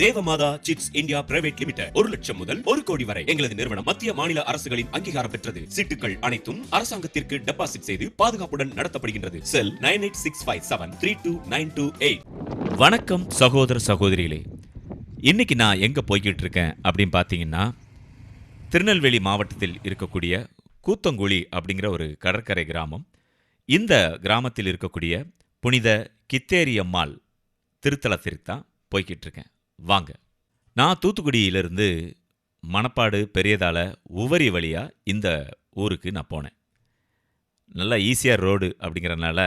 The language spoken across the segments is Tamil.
Devamatha chits India private limited 1 லட்சம் முதல் 1 கோடி வரை எங்களது நிறுவனம் மத்திய மாநில அரசுகளின் அங்கீகாரம் பெற்றது. சீட்டுகள் அனைத்தும் அரசாங்கத்திற்கு டெபாசிட் செய்து பாதுகாப்புடன் நடத்தப்படுகின்றது. செல் 9865732928. வணக்கம் சகோதர சகோதரிகளே, இன்னைக்கு நான் எங்க போய்கிட்டு இருக்கேன் அப்படின்னு பார்த்தீங்கன்னா, திருநெல்வேலி மாவட்டத்தில் இருக்கக்கூடிய கூத்தங்குழி அப்படிங்கிற ஒரு கடற்கரை கிராமம். இந்த கிராமத்தில் இருக்கக்கூடிய புனித கித்தேரியம்மாள் திருத்தலத்திற்கு தான் போய்கிட்டு இருக்கேன். வாங்க. நான் தூத்துக்குடியிலிருந்து மணப்பாடு பெரியதால உவரி வழியாக இந்த ஊருக்கு நான் போனேன். நல்லா ஈஸியாக ரோடு அப்படிங்கிறதுனால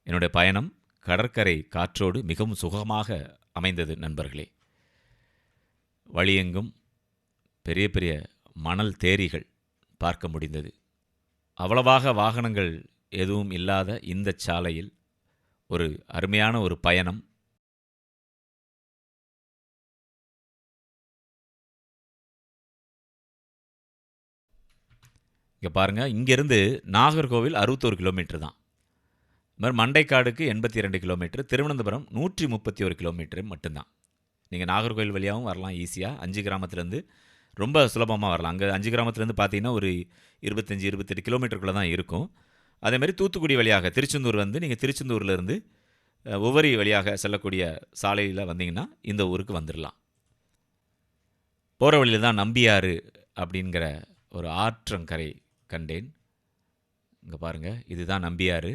என்னுடைய பயணம் கடற்கரை காற்றோடு மிகவும் சுகமாக அமைந்தது நண்பர்களே. வழியெங்கும் பெரிய பெரிய மணல் தேரிகள் பார்க்க முடிந்தது. அவ்வளவாக வாகனங்கள் எதுவும் இல்லாத இந்த சாலையில் ஒரு அருமையான ஒரு பயணம். இங்கே பாருங்கள், இங்கேருந்து நாகர்கோவில் 61 கிலோமீட்டர் தான். இது மாதிரி மண்டைக்காடுக்கு 82 கிலோமீட்டர், திருவனந்தபுரம் 131 கிலோமீட்டர் மட்டும்தான். நீங்கள் நாகர்கோவில் வழியாகவும் வரலாம் ஈஸியாக. 5 கிராமத்துலேருந்து ரொம்ப சுலபமாக வரலாம். அங்கே 5 கிராமத்துலேருந்து பார்த்தீங்கன்னா ஒரு 25-28 கிலோமீட்டருக்குள்ளே தான் இருக்கும். அதேமாதிரி தூத்துக்குடி வழியாக திருச்செந்தூர் வந்து நீங்கள் திருச்செந்தூர்லேருந்து உவரி வழியாக செல்லக்கூடிய சாலையில் வந்தீங்கன்னா இந்த ஊருக்கு வந்துடலாம். போகிற வழியில் தான் நம்பியாறு அப்படிங்கிற ஒரு ஆற்றங்கரை கண்டேன். இங்கே பாருங்கள், இதுதான் நம்பியாறு.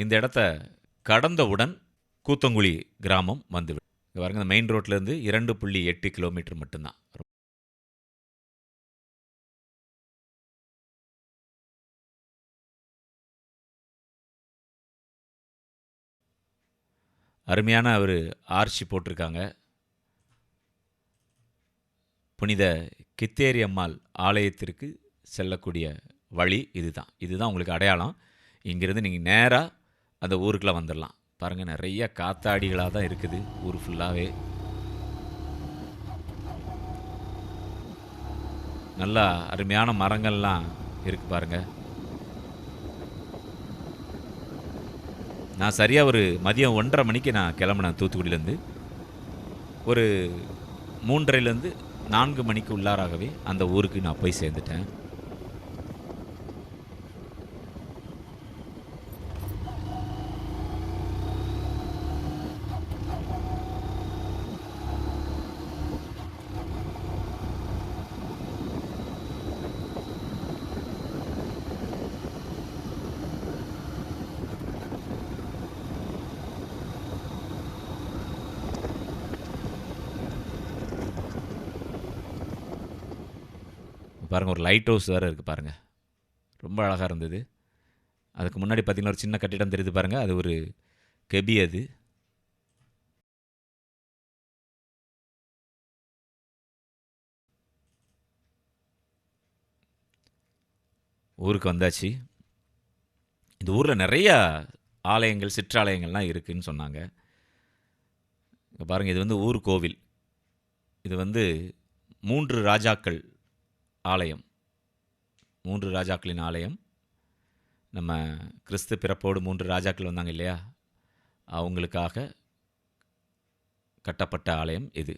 இந்த இடத்த கடந்தவுடன் கூத்தங்குழி கிராமம் வந்துவிடும். இங்கே பாருங்கள், இந்த மெயின் ரோட்லேருந்து 2.8 கிலோமீட்டர் மட்டும்தான். அருமையான ஒரு ஆர்ச்சி போட்டிருக்காங்க. புனித கித்தேரியம்மாள் ஆலயத்திற்கு செல்லக்கூடிய வழி இதுதான் உங்களுக்கு அடையாளம். இங்கிருந்து நீங்கள் நேராக அந்த ஊருக்குள்ளே வந்துடலாம். பாருங்கள், நிறைய காத்தாடிகளாக தான் இருக்குது ஊர் ஃபுல்லாகவே. நல்லா அருமையான மரங்கள்லாம் இருக்குது பாருங்கள். நான் சரியாக ஒரு மதியம் 1:30 மணிக்கு நான் கிளம்புனேன் தூத்துக்குடியிலேருந்து. ஒரு 3:30லேருந்து 4 மணிக்கு உள்ளாராகவே அந்த ஊருக்கு நான் போய் சேர்ந்துட்டேன். பாருங்கள், ஒரு லைட் ஹவுஸ் வேறு இருக்குது பாருங்கள். ரொம்ப அழகாக இருந்தது. அதுக்கு முன்னாடி பார்த்திங்கன்னா ஒரு சின்ன கட்டிடம் தெரியுது பாருங்கள், அது ஒரு கெபி. அது ஊருக்கு வந்தாச்சு. இந்த ஊரில் நிறையா ஆலயங்கள் சிற்றாலயங்கள்லாம் இருக்குதுன்னு சொன்னாங்க. இங்கே பாருங்கள், இது வந்து ஊர் கோவில். இது வந்து 3 ராஜாக்கள் ஆலயம். 3 ராஜாக்களின் ஆலயம். நம்ம கிறிஸ்து பிறப்போடு 3 ராஜாக்கள் வந்தாங்க இல்லையா, அவங்களுக்காக கட்டப்பட்ட ஆலயம் இது.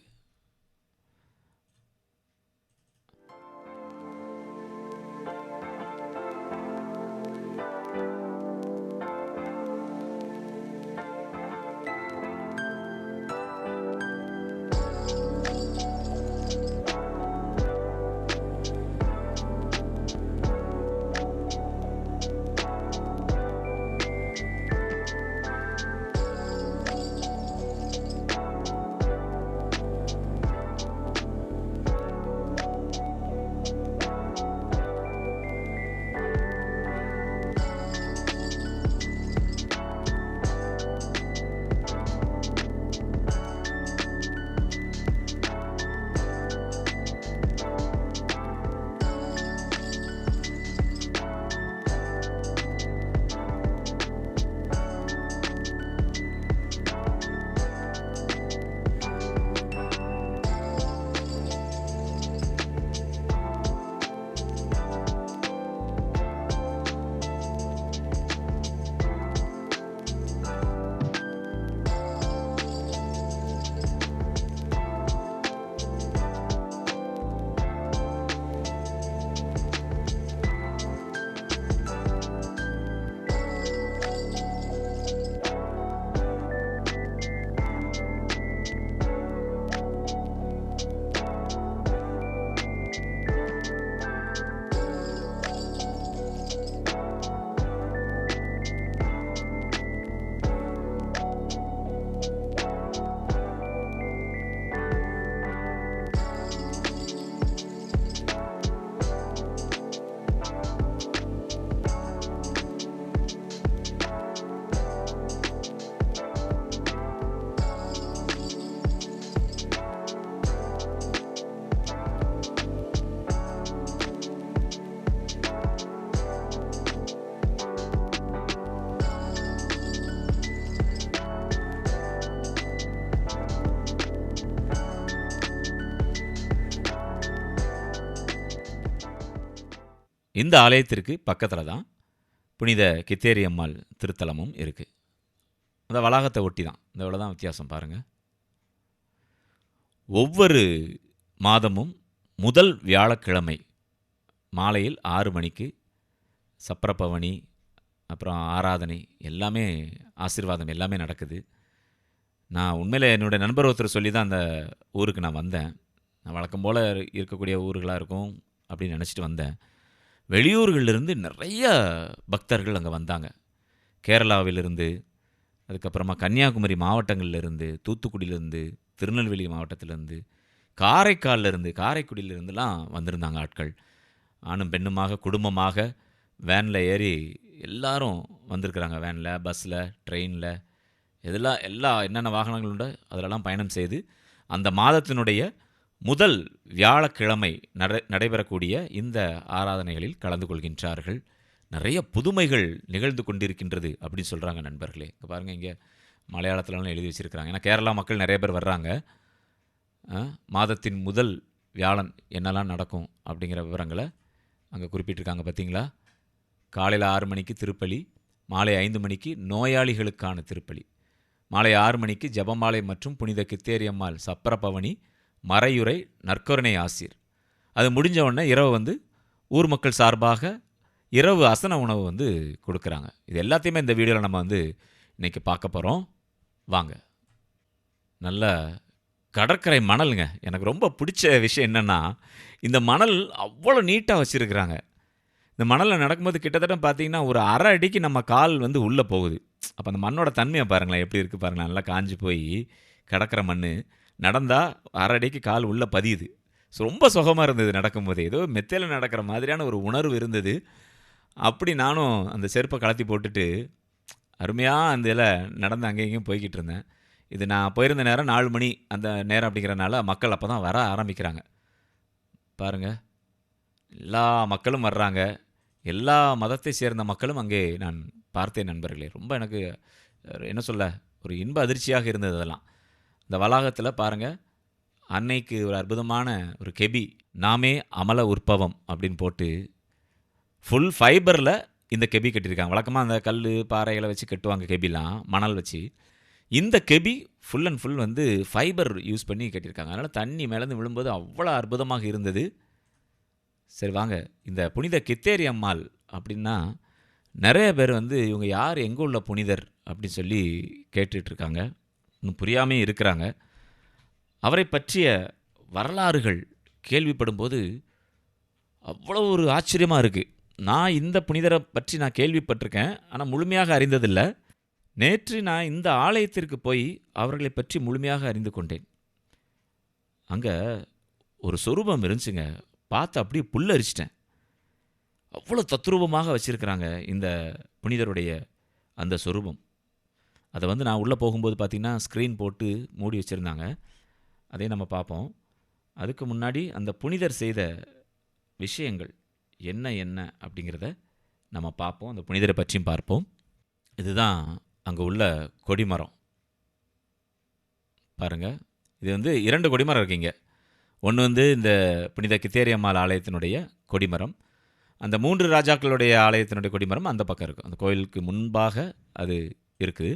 இந்த ஆலயத்திற்கு பக்கத்தில் தான் புனித கித்தேரி அம்மாள் திருத்தலமும் இருக்குது. அந்த வளாகத்தை ஒட்டி தான். இந்த இவ்வளோ தான் வித்தியாசம் பாருங்கள். ஒவ்வொரு மாதமும் முதல் வியாழக்கிழமை மாலையில் 6 மணிக்கு சப்பரப்பவனி, அப்புறம் ஆராதனை, எல்லாமே ஆசீர்வாதம் எல்லாமே நடக்குது. நான் உண்மையில் என்னுடைய நண்பர் ஒருத்தர் சொல்லி தான் அந்த ஊருக்கு நான் வந்தேன். நான் வழக்கம் போல் இருக்கக்கூடிய ஊர்களாக இருக்கும் அப்படின்னு நினச்சிட்டு வந்தேன். வெளியூர்களிலிருந்து நிறைய பக்தர்கள் அங்கே வந்தாங்க. கேரளாவிலிருந்து, அதுக்கப்புறமா கன்னியாகுமரி மாவட்டங்கள்லேருந்து, தூத்துக்குடியிலேருந்து, திருநெல்வேலி மாவட்டத்திலேருந்து, காரைக்குடியிலேருந்துலாம் வந்திருந்தாங்க ஆட்கள். ஆணும் பெண்ணுமாக குடும்பமாக வேனில் ஏறி எல்லாரும் வந்திருக்கிறாங்க. வேனில், பஸ்ஸில், ட்ரெயினில், எல்லா என்னென்ன வாகனங்கள் உண்டோ அதிலெல்லாம் பயணம் செய்து அந்த மாதத்தினுடைய முதல் வியாழக்கிழமை நடைபெறக்கூடிய இந்த ஆராதனைகளில் கலந்து கொள்கின்றார்கள். நிறைய புதுமைகள் நிகழ்ந்து கொண்டிருக்கின்றது அப்படின்னு சொல்கிறாங்க நண்பர்களே. இங்கே பாருங்கள், இங்கே மலையாளத்திலலாம் எழுதி வச்சுருக்கிறாங்க. ஏன்னா கேரளா மக்கள் நிறைய பேர் வர்றாங்க. மாதத்தின் முதல் வியாழன் என்னெல்லாம் நடக்கும் அப்படிங்கிற விவரங்களை அங்கே குறிப்பிட்டிருக்காங்க. பார்த்தீங்களா? காலையில் 6 மணிக்கு திருப்பலி, மாலை 5 மணிக்கு நோயாளிகளுக்கான திருப்பலி, மாலை 6 மணிக்கு ஜெபமாலை மற்றும் புனித கித்தேரி அம்மாள் சப்பரப்பவனி, மறையுரை, நற்கருணை ஆசீர். அது முடிஞ்ச உடனே இரவு ஊர் மக்கள் சார்பாக இரவு அசன உணவு கொடுக்குறாங்க. இது எல்லாத்தையுமே இந்த வீடியோவில் நம்ம இன்றைக்கி பார்க்க போகிறோம். வாங்க. நல்ல கடற்கரை மணலுங்க. எனக்கு ரொம்ப பிடிச்ச விஷயம் என்னென்னா, இந்த மணல் அவ்வளோ நீட்டாக வச்சுருக்கிறாங்க. இந்த மணலில் நடக்கும்போது கிட்டத்தட்ட பார்த்தீங்கன்னா ஒரு அரை அடிக்கு நம்ம கால் உள்ளே போகுது. அப்போ அந்த மண்ணோட தன்மையை பாருங்களேன், எப்படி இருக்குது பாருங்களேன். நல்லா காஞ்சி போய் கிடக்கிற மண் நடந்தால் அரை அடிக்கு கால் உள்ளே பதியுது. ஸோ ரொம்ப சுகமாக இருந்தது நடக்கும்போது. ஏதோ மெத்தையில் நடக்கிற மாதிரியான ஒரு உணர்வு இருந்தது. அப்படி நானும் அந்த செருப்பை கலத்தி போட்டுட்டு அருமையாக அந்த இதில் நடந்து அங்கேயும் இங்கேயும் போய்கிட்டு இருந்தேன். இது நான் போயிருந்த நேரம் 4 மணி அந்த நேரம் அப்படிங்கிறனால மக்கள் அப்போ தான் வர ஆரம்பிக்கிறாங்க. பாருங்கள், எல்லா மக்களும் வர்றாங்க. எல்லா மதத்தை சேர்ந்த மக்களும் அங்கே நான் பார்த்தேன் நண்பர்களே. ரொம்ப எனக்கு என்ன சொல்ல, ஒரு இன்ப அதிர்ச்சியாக இருந்தது அதெல்லாம். இந்த வளாகத்தில் பாருங்கள், அன்னைக்கு ஒரு அற்புதமான ஒரு கெபி, நாமே அமல உற்பவம் அப்படின்னு போட்டு ஃபுல் ஃபைபரில் இந்த கெபி கட்டியிருக்காங்க. வழக்கமாக அந்த கல் பாறைகளை வச்சு கட்டுவாங்க கெபிலாம், மணல் வச்சு. இந்த கெபி full and full fibre use பண்ணி கட்டியிருக்காங்க. அதனால் தண்ணி மேலேருந்து விழும்போது அவ்வளோ அற்புதமாக இருந்தது. சரி வாங்க, இந்த புனித கித்தேரி அம்மாள் அப்படின்னா நிறைய பேர் இவங்க யார், எங்கே உள்ள புனிதர் அப்படின்னு சொல்லி கேட்டுட்ருக்காங்க. இன்னும் புரியாமே இருக்கிறாங்க. அவரை பற்றிய வரலாறுகள் கேள்விப்படும்போது அவ்வளோ ஒரு ஆச்சரியமாக இருக்குது. நான் இந்த புனிதரை பற்றி நான் கேள்விப்பட்டிருக்கேன், ஆனால் முழுமையாக அறிந்ததில்லை. நேற்று நான் இந்த ஆலயத்திற்கு போய் அவர்களை பற்றி முழுமையாக அறிந்து கொண்டேன். அங்கே ஒரு சொரூபம் இருந்துச்சுங்க, பார்த்து அப்படியே புல்லரிச்சிட்டேன். அவ்வளோ தத்ரூபமாக வச்சுருக்கிறாங்க இந்த புனிதருடைய அந்த சொரூபம். அதை நான் உள்ளே போகும்போது பார்த்திங்கன்னா ஸ்க்ரீன் போட்டு மூடி வச்சுருந்தாங்க. அதே நம்ம பார்ப்போம். அதுக்கு முன்னாடி அந்த புனிதர் செய்த விஷயங்கள் என்ன அப்படிங்கிறத நம்ம பார்ப்போம். அந்த புனிதரை பற்றியும் பார்ப்போம். இதுதான் அங்கே உள்ள கொடிமரம் பாருங்கள். இது 2 கொடிமரம் இருக்குங்க. ஒன்று இந்த புனித கித்தேரி அம்மாள் ஆலயத்தினுடைய கொடிமரம், அந்த 3 ராஜாக்களுடைய ஆலயத்தினுடைய கொடிமரம் அந்த பக்கம் இருக்கும். அந்த கோயிலுக்கு முன்பாக அது இருக்குது.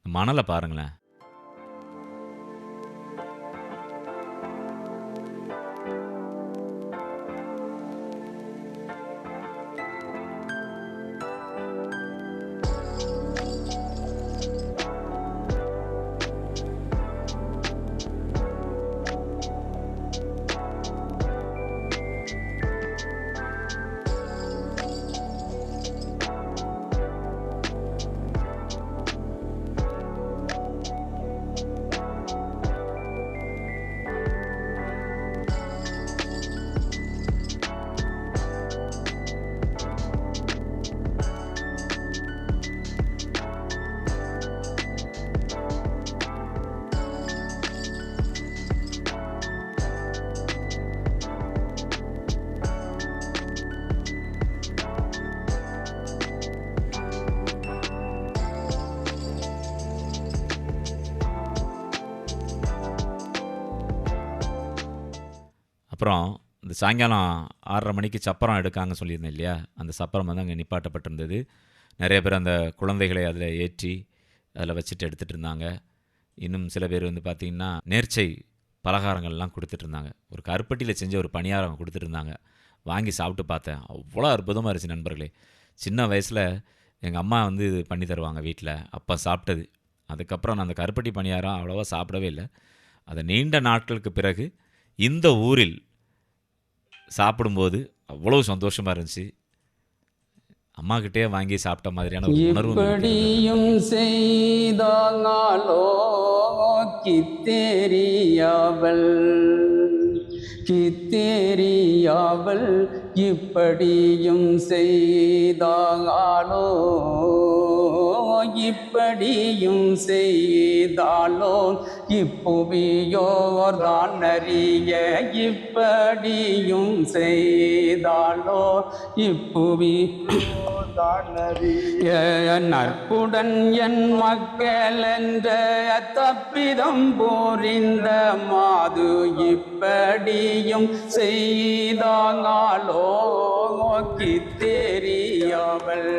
மணலை பாருங்களேன். அப்புறம் இந்த சாயங்காலம் 6:30 மணிக்கு சப்பரம் எடுக்காங்கன்னு சொல்லியிருந்தேன் இல்லையா, அந்த சப்பரம் வந்து அங்கே நிப்பாட்டப்பட்டிருந்தது. நிறைய பேர் அந்த குழந்தைகளை அதில் ஏற்றி அதில் வச்சுட்டு எடுத்துகிட்டு இருந்தாங்க. இன்னும் சில பேர் வந்து பார்த்திங்கன்னா நேர்ச்சை பலகாரங்கள்லாம் கொடுத்துட்டு இருந்தாங்க. ஒரு கருப்பட்டியில் செஞ்ச ஒரு பணியாரம் கொடுத்துட்டு இருந்தாங்க. வாங்கி சாப்பிட்டு பார்த்தேன். அவ்வளோ அற்புதமாக இருந்துச்சு நண்பர்களே. சின்ன வயசில் எங்கள் அம்மா வந்து இது பண்ணி தருவாங்க வீட்டில், அப்போ சாப்பிட்டது. அதுக்கப்புறம் நான் அந்த கருப்பட்டி பணியாரம் அவ்வளோவா சாப்பிடவே இல்லை. அதை நீண்ட நாட்களுக்கு பிறகு இந்த ஊரில் சாப்பிடும்போது அவ்வளோ சந்தோஷமாக இருந்துச்சு. அம்மாக்கிட்டே வாங்கி சாப்பிட்ட மாதிரியான ஒரு உணர்வு இப்படியும் செய்தாங்களோ கித்தேரியாவல் கித்தேரியாவல் இப்படியும் செய்தாங்களோ இப்படியும் செய்தாலோ இப்புவியோர்தான் அறிய இப்படியும் செய்தாலோ இப்புவியோர்தான் அறிய நற்புடன் என் மக்கள் என்ற தப்பிதம் புரிந்த மாது இப்படியும் செய்தாங்களோ கித்தேரியாவல்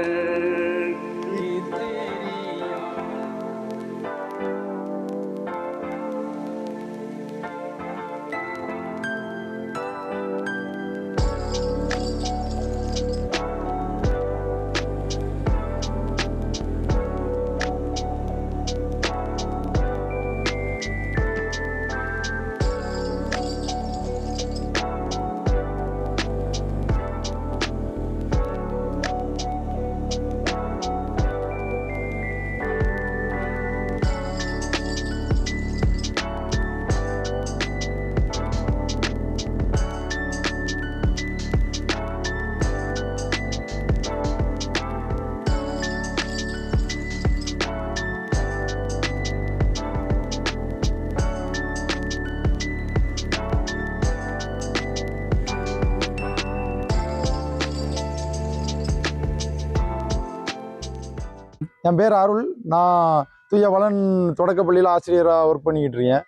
என் பேர் அருள். நான் தூய வளன் தொடக்கப்பள்ளியில் ஆசிரியராக ஒர்க் பண்ணிக்கிட்டு இருக்கேன்.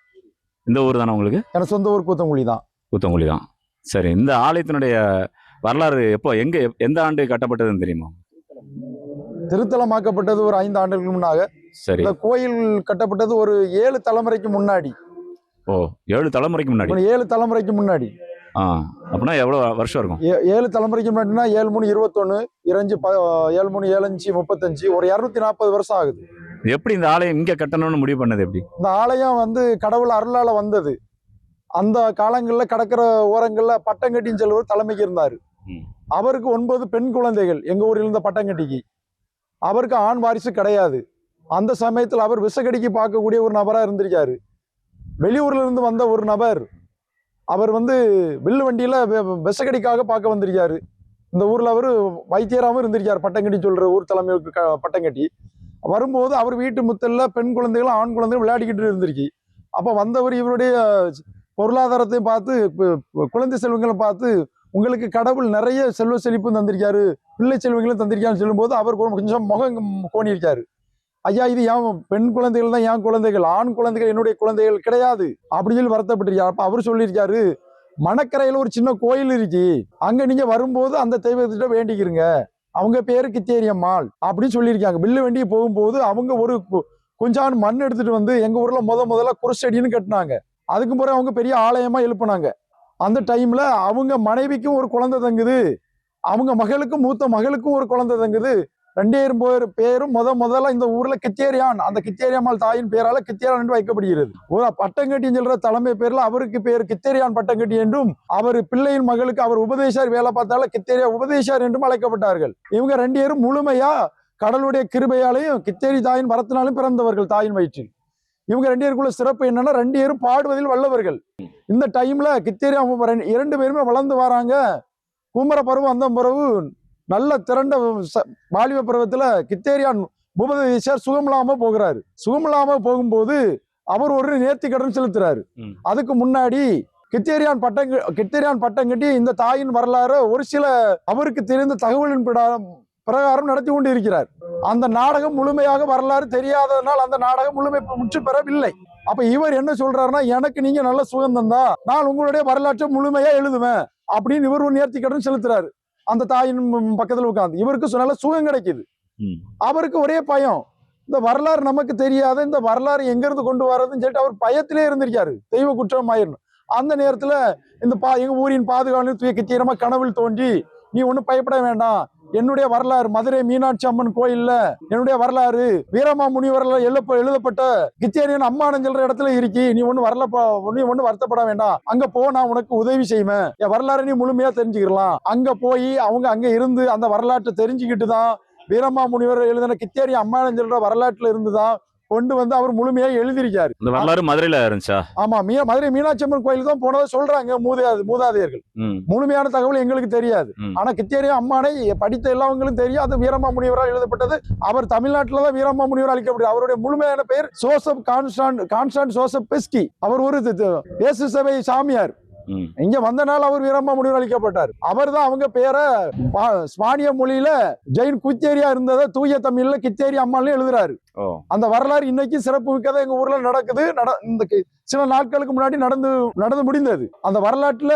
இந்த ஊர் தானே உங்களுக்கு? எனக்கு சொந்த ஊர் கூத்தங்குழி தான். கூத்தங்குழி தான். சரி, இந்த ஆலயத்தினுடைய வரலாறு எப்போ எந்த ஆண்டு கட்டப்பட்டதுன்னு தெரியுமா? திருத்தலமாக்கப்பட்டது ஒரு 5 ஆண்டுகளுக்கு முன்னாக. சரி. இந்த கோயில் கட்டப்பட்டது ஒரு 7 தலைமுறைக்கு முன்னாடி. ஓ, 7 தலைமுறைக்கு முன்னாடி. 7 தலைமுறைக்கு முன்னாடி. அப்படின்னா எவ்வளோ வருஷம் இருக்கும்? 7 தலைமுறைக்கு முன்னாடினா 7 3 21, 7 3 7 5 35, ஒரு 240 வருஷம் ஆகுது. எப்படி இந்த ஆலயம் இங்கே கட்டணும்னு முடிவு பண்ணது? எப்படி இந்த ஆலயம் வந்து கடவுள் அருளால வந்தது. அந்த காலங்களில் கடற்கர ஓரங்களில் பட்டங்கட்டின்னு செல்வர் தலைமைக்கு இருந்தார். அவருக்கு 9 பெண் குழந்தைகள். எங்கள் ஊரில் இருந்த பட்டங்கட்டிக்கு அவருக்கு ஆண் வாரிசு கிடையாது. அந்த சமயத்தில் அவர் விசகடிக்கு பார்க்கக்கூடிய ஒரு நபராக இருந்திருக்காரு. வெளியூர்ல இருந்து வந்த ஒரு நபர் அவர் வந்து வில்லு வண்டியில விசகடிக்காக பார்க்க வந்திருக்காரு. இந்த ஊர்ல அவர் வைத்தியராகவும் இருந்திருக்காரு. பட்டங்கட்டி சொல்ற ஊர் தலைமைக்கு பட்டங்கட்டி வரும்போது அவர் வீட்டு முத்தல்ல பெண் குழந்தைகளும் ஆண் குழந்தைகளும் விளையாடிக்கிட்டு இருந்திருக்கு. அப்ப வந்தவர் இவருடைய பொருளாதாரத்தையும் பார்த்து குழந்தை செல்வங்களை பார்த்து உங்களுக்கு கடவுள் நிறைய செல்வ செழிப்பு தந்திருக்காரு, பிள்ளை செல்வங்களும் தந்திருக்காருன்னு சொல்லும்போது அவர் கொஞ்சம் முகம் கோணியிருக்காரு. ஐயா, இது ஏன் பெண் குழந்தைகள் தான் என் குழந்தைகள், ஆண் குழந்தைகள் என்னுடைய குழந்தைகள் கிடையாது அப்படின்னு சொல்லி வருத்தப்பட்டிருக்காரு. அப்ப அவர் சொல்லியிருக்காரு, மணக்கரையில ஒரு சின்ன கோயில் இருக்கு, அங்க நீங்க வரும்போது அந்த தெய்வத்திட்ட வேண்டிக்கிறங்க, அவங்க பேரு கித்தேரியம்மாள் அப்படின்னு சொல்லியிருக்காங்க. வில்லு வண்டி போகும்போது அவங்க ஒரு கொஞ்சம் மண் எடுத்துட்டு வந்து எங்க ஊர்ல முதல்ல குருஸ்டடின்னு கட்டினாங்க. அதுக்கு பிறகு அவங்க பெரிய ஆலயமா எழுப்புனாங்க. அந்த டைம்ல அவங்க மனைவிக்கும் ஒரு குழந்தை தங்குது, அவங்க மகளுக்கும் மூத்த மகளுக்கும் ஒரு குழந்தை தங்குது. 2 பேரும் முதல்ல இந்த ஊர்ல கித்தேரியான், அந்த கித்தேரியம்மாள் தாயின் பேரால கித்தேரியான் என்று வைக்கப்படுகிறது. ஒரு பட்டங்கட்டின்னு சொல்ற தலைமை பேர்ல அவருக்கு பேர் கித்தேரியான் பட்டங்கட்டி என்றும், அவர் பிள்ளையின் மகளுக்கு அவர் உபதேசார் வேலை பார்த்தால கித்தேரியா உபதேசார் என்றும் அழைக்கப்பட்டார்கள். இவங்க 2 பேரும் முழுமையா கடவுளுடைய கிருபையாலையும் கித்தேரி தாயின் வரத்தினாலும் பிறந்தவர்கள் தாயின் வயிற்றில். இவங்க 2 பேருக்குள்ள சிறப்பு என்னன்னா 2 பேரும் பாடுவதில் வல்லவர்கள். இந்த டைம்ல கித்தேரியா 2 பேருமே வளர்ந்து வராங்க. குமர பருவம் அந்த பருவு நல்ல திரண்ட வாலிப பருவத்துல கித்தேரியான் உபதேசர் சுகமில்லாம போகிறாரு. சுகமில்லாம போகும்போது அவர் ஒரு நேர்த்தி கடன் செலுத்துறாரு. அதுக்கு முன்னாடி கித்தேரியான் பட்டம் கட்டி இந்த தாயின் வரலாறு ஒரு சில அவருக்கு தெரிந்த தகவலின் பிரகாரம் நடத்தி கொண்டு இருக்கிறார். அந்த நாடகம் முழுமையாக வரலாறு தெரியாததனால் அந்த நாடகம் முற்று பெறவில்லை. அப்ப இவர் என்ன சொல்றாருன்னா, எனக்கு நீங்க நல்ல சுதந்திரம் தான், நான் உங்களுடைய வரலாற்றை முழுமையா எழுதுவேன் அப்படின்னு இவர் ஒரு நேர்த்தி கடன் செலுத்துறாரு. அந்த தாயின் பக்கத்துல உட்கார்ந்து இவருக்கு நல்ல சுகம் கிடைக்குது. அவருக்கு ஒரே பயம், இந்த வரலாறு நமக்கு தெரியாத இந்த வரலாறு எங்க இருந்து கொண்டு வர்றதுன்னு சொல்லிட்டு அவர் பயத்திலே இருந்திருக்காரு, தெய்வ குற்றம் ஆயிரும். அந்த நேரத்துல இந்த எங்க ஊரின் பாதுகாவலர் தூய கச்சீரமா கனவில் தோன்றி, நீ ஒன்னும் பயப்பட வேண்டாம், என்னுடைய வரலாறு மதுரை மீனாட்சி அம்மன் கோயில்ல என்னுடைய வரலாறு வீரமா முனிவர்ல எழுதப்பட்ட கிச்சேரியன் அம்மானு சொல்ற இடத்துல இருக்கி, நீ ஒண்ணு வருத்தப்பட வேண்டாம், அங்க போ, நான் உனக்கு உதவி செய்வேன், என் வரலாறு நீ முழுமையா தெரிஞ்சுக்கலாம். அங்க போய் அவங்க அங்க இருந்து அந்த வரலாற்றை தெரிஞ்சுக்கிட்டு தான் வீரமா முனிவர் எழுதின கிச்சேரி அம்மானு சொல்ற வரலாற்றுல இருந்துதான் கொண்டு வந்து அவர் முழுமையா எழுதியிருக்காரு. இந்த வரலாறு மதுரையில இருந்துச்சா? ஆமா, மதுரை மீனாட்சி அம்மன் கோயிலுக்கு தான் போனதை சொல்றாங்க மூதாதையர்கள். முழுமையான தகவல் எங்களுக்கு தெரியாது. ஆனா கிச்சேரியா அம்மானை படித்த எல்லாவங்களும் தெரியும். அது வீரமா முனிவரால் எழுதப்பட்டது. அவர் தமிழ்நாட்டுலதான் வீரமா முனிவர் அளிக்கப்படுது. அவருடைய முழுமையான பெயர் ஜோசப் கான்ஸ்டாண்ட் ஜோசப் பெஸ்கி. அவர் ஒரு இயேசு சபை சாமியார். இங்க வந்த நாள் அவர் வீரமா முனிவர் அளிக்கப்பட்டார். அவர் தான் அவங்க பேரை ஸ்பானிய மொழியில ஜெயின் குச்சேரியா இருந்ததை தூய தமிழ்ல கிச்சேரி அம்மான்னு எழுதுறாரு. அந்த வரலாறு இன்னைக்கு சிறப்பு மிக்கதா எங்க ஊர்ல நடக்குது. இந்த சில நாட்களுக்கு முன்னாடி நடந்து முடிந்தது. அந்த வரலாற்றுல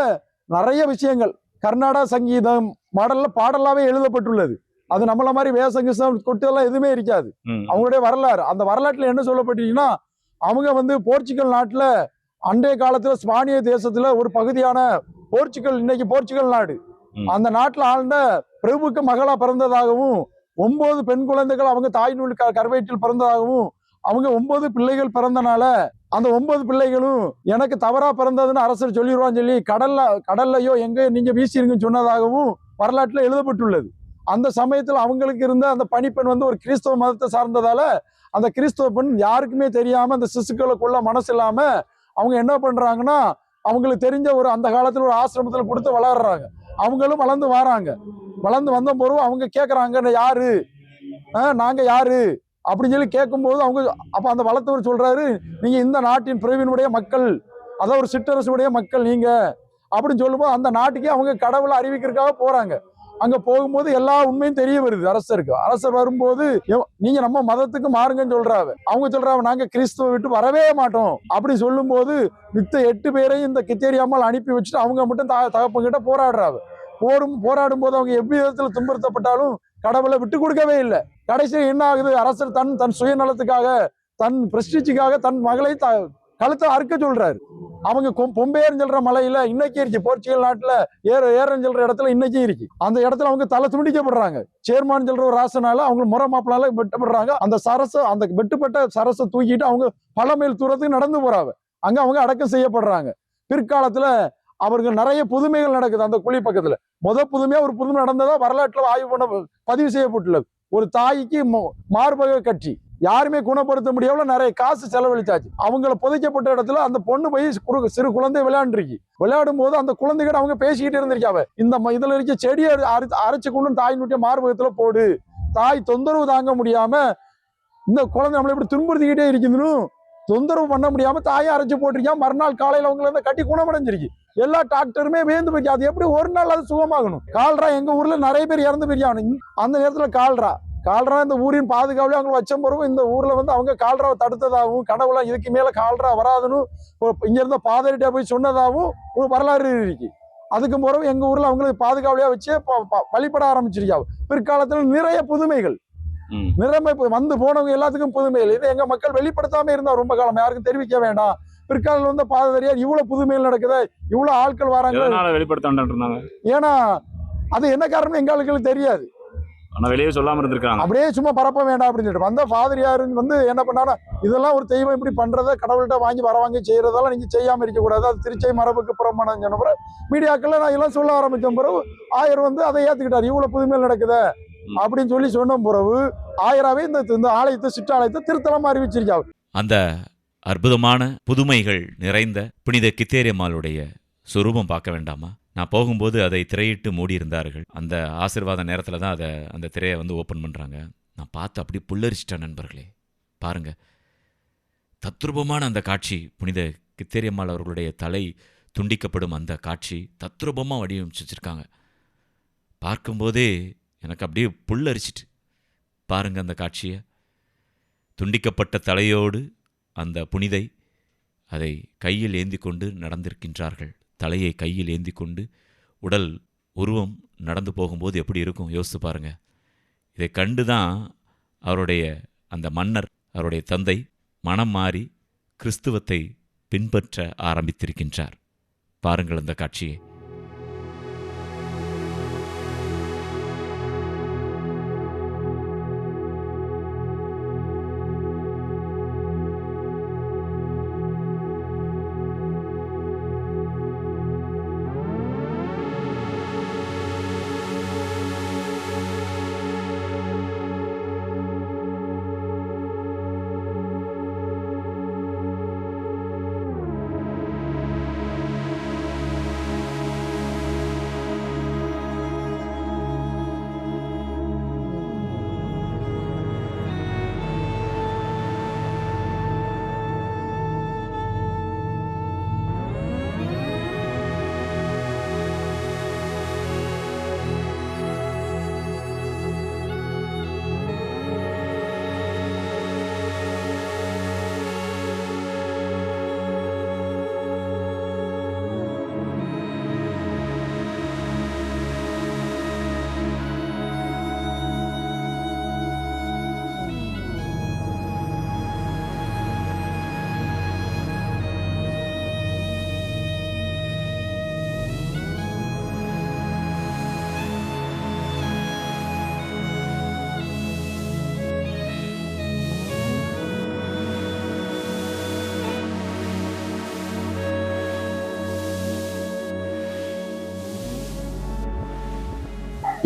நிறைய விஷயங்கள் கர்நாடக சங்கீதம் மாடல்ல பாடலாவே எழுதப்பட்டுள்ளது. அது நம்மள மாதிரி வேசங்கிசம் கொட்டெல்லாம் எதுவுமே இருக்காது. அவங்களுடைய வரலாறு, அந்த வரலாற்றுல என்ன சொல்லப்பட்டீங்கன்னா, அவங்க போர்ச்சுகல் நாட்டுல அன்றைய காலத்துல ஸ்பானிய தேசத்துல ஒரு பகுதியான போர்ச்சுகல், இன்னைக்கு போர்ச்சுகல் நாடு, அந்த நாட்டுல ஆழ்ந்த பிரபுக்கு மகளா பிறந்ததாகவும் 9 பெண் குழந்தைகள் அவங்க தாய்நூல் கருவயிற்றில் பிறந்ததாகவும், அவங்க 9 பிள்ளைகள் பிறந்தனால அந்த 9 பிள்ளைகளும் எனக்கு தவறா பிறந்ததுன்னு அரசர் சொல்லிடுவான்னு சொல்லி கடல்லையோ எங்க நீங்க வீசிருங்கன்னு சொன்னதாகவும் வரலாற்றுல எழுதப்பட்டுள்ளது. அந்த சமயத்துல அவங்களுக்கு இருந்த அந்த பணிப்பெண் ஒரு கிறிஸ்தவ மதத்தை சார்ந்ததால அந்த கிறிஸ்தவ பெண் யாருக்குமே தெரியாம அந்த சிசுக்களை கொள்ள மனசு இல்லாம அவங்க என்ன பண்றாங்கன்னா, அவங்களுக்கு தெரிஞ்ச ஒரு அந்த காலத்துல ஒரு ஆசிரமத்துல கொடுத்து வளர்றாங்க. அவங்களும் வளர்ந்து வராங்க. வளர்ந்து வந்த போது அவங்க கேட்கறாங்க, யாரு நாங்க யாரு அப்படின்னு சொல்லி கேட்கும்போது அவங்க அப்ப அந்த வளர்த்தவர் சொல்றாரு, நீங்க இந்த நாட்டின் பிரிவினுடைய மக்கள், அதாவது ஒரு சிற்றரசுடைய மக்கள் நீங்க அப்படின்னு சொல்லும்போது அந்த நாட்டுக்கே அவங்க கடவுளை அறிவிக்கிறதுக்காக போறாங்க. அங்க போகும்போது எல்லா உண்மையும் தெரிய வருது அரசருக்கு. அரசர் வரும்போது நீங்க நம்ம மதத்துக்கு மாறுங்கன்னு சொல்றாங்க. அவங்க சொல்றாங்க, நாங்க கிறிஸ்துவ விட்டு வரவே மாட்டோம் அப்படி சொல்லும் போது மித்த 8 பேரையும் இந்த கிச்சேரி அம்மாள் அனுப்பி வச்சுட்டு அவங்க மட்டும் தகப்பங்கிட்ட போராடுறாங்க. போராடும் போது அவங்க எவ்வி விதத்துல துன்புறுத்தப்பட்டாலும் கடவுளை விட்டு கொடுக்கவே இல்லை. கடைசியில் என்ன ஆகுது, அரசர் தன் சுயநலத்துக்காக, தன் பிரஸ்டிஜுக்காக தன் மகளை கழுத்தை அறுக்க சொல்றாரு. அவங்க பொம்பேர்னு சொல்ற மலையில இன்னைக்கு இருக்கு, போர்ச்சுகல் நாட்டுல ஏறன்னு சொல்ற இடத்துல இன்னைக்கு இருக்கு. அந்த இடத்துல அவங்க தலை துண்டிக்கப்படுறாங்க. சேர்மான் சொல்ற ஒரு ராசனால அவங்க முறை மாப்பிளால வெட்டப்படுறாங்க. அந்த வெட்டுப்பட்ட சரசை தூக்கிட்டு அவங்க பல மைல் தூரத்துக்கு நடந்து போறாங்க. அங்க அவங்க அடக்கம் செய்யப்படுறாங்க. பிற்காலத்துல அவர்கள் நிறைய புதுமைகள் நடக்குது. அந்த குழி பக்கத்துல புதுமையா ஒரு புதுமை நடந்ததா வரலாற்றுல ஆய்வு பண்ண பதிவு செய்யப்பட்டுள்ளது. ஒரு தாய்க்கு மார்பக கட்சி யாருமே குணப்படுத்த முடியாம நிறைய காசு செலவழிச்சாச்சு. அவங்கள புதைக்கப்பட்ட இடத்துல அந்த பொண்ணு போய் சிறு குழந்தை விளையாடும் போது அந்த குழந்தைகிட்ட அவங்க பேசிக்கிட்டு இருந்திருக்காவ, இந்த இதுல இருக்க செடியை அரைச்சு கொண்டு தாய் நூட்டிய மார்பகத்துல போடு, தாய் தொந்தரவு தாங்க முடியாம இந்த குழந்தை நம்மளை இப்படி துன்புறுத்திக்கிட்டே இருக்குதுன்னு தொந்தரவு பண்ண முடியாம தாயை அரைச்சு போட்டிருக்கா. மறுநாள் காலையில அவங்கள கட்டி குணமடைஞ்சிருக்கு. எல்லா டாக்டருமே வேந்து போய் அது எப்படி ஒரு நாள் அது சுகமாகணும். கால்ரா எங்க ஊர்ல நிறைய பேர் இறந்து போயிருக்காங்க. அந்த நேரத்துல கால்ரா இந்த ஊரின் பாதுகாவலே அவங்க வச்ச பிறகு இந்த ஊர்ல அவங்க கால்ராவை தடுத்ததாகவும், கடவுளா இதுக்கு மேல கால்ரா வராதுன்னு இங்க இருந்த பாதரிட்ட போய் சொன்னதாகவும் ஒரு வரலாறு இருக்கு. அதுக்கு பிறகு எங்க ஊர்ல அவங்களுக்கு பாதுகாவலையா வச்சு வழிபட ஆரம்பிச்சிருக்காங்க. பிற்காலத்துல நிறைய புதுமைகள் நிறமை வந்து போனவங்க எல்லாத்துக்கும் புதுமைகள். இது எங்க மக்கள் வெளிப்படுத்தாம இருந்தா ரொம்ப காலம் யாருக்கும் தெரிவிக்க வேண்டாம். பிற்காலம் பாதரியார் இவ்வளவு புதுமைகள் நடக்குது, இவ்வளவு ஆட்கள் வராங்க வெளிப்படுத்த. ஏன்னா அது என்ன காரணம் எங்களுக்கு தெரியாது. வெளியே சொல்லாம இருந்திருக்காங்க. அப்படியே சும்மா பரப்ப வேண்டாம் அப்படின்னு சொல்லிட்டு வந்த ஃபாதரியார் என்ன பண்ணானா, இதெல்லாம் ஒரு தெய்வம் இப்படி பண்றத கடவுள்கிட்ட வாங்கி செய்யறதெல்லாம் நீங்க செய்யாம இருக்க கூடாது, அது திருச்சை மரபுக்கு புறம்பானு சொன்ன பிறகு மீடியாக்கள்ல நான் எல்லாம் சொல்ல ஆரம்பிச்ச பிறகு ஆயர் அதை ஏத்துக்கிட்டாரு. இவ்வளவு புதுமைகள் நடக்குது அப்படின்னு சொல்லி சொன்ன பிறகு ஆயராவே இந்த ஆலயத்தை சிற்றாலயத்தை திருத்தலமா அறிவிச்சிருக்காங்க. அந்த அற்புதமான புதுமைகள் நிறைந்த புனித கித்தேரியம்மாளுடைய சொரூபம் பார்க்க வேண்டாமா? நான் போகும்போது அதை திரையிட்டு மூடியிருந்தார்கள். அந்த ஆசீர்வாத நேரத்தில் தான் அந்த திரையை ஓப்பன் பண்ணுறாங்க. நான் பார்த்து அப்படி புல்லரிச்சிட்டேன் நண்பர்களே. பாருங்க, தத்ரூபமான அந்த காட்சி, புனித கித்தேரியம்மாள் அவர்களுடைய தலை துண்டிக்கப்படும் அந்த காட்சி தத்ரூபமாக வடிவமைச்சு வச்சுருக்காங்க. பார்க்கும்போதே எனக்கு அப்படியே புல்லரிச்சிட்டு. பாருங்க அந்த காட்சியை. துண்டிக்கப்பட்ட தலையோடு அந்த புனிதை அதை கையில் ஏந்தி கொண்டு நடந்திருக்கின்றார்கள். தலையை கையில் ஏந்தி கொண்டு உடல் உருவம் நடந்து போகும்போது எப்படி இருக்கும் யோசித்து பாருங்க. இதை கண்டு தான் அவருடைய அந்த மன்னர், அவருடைய தந்தை மனம் மாறி கிறிஸ்துவத்தை பின்பற்ற ஆரம்பித்திருக்கின்றார். பாருங்கள் அந்த காட்சியை.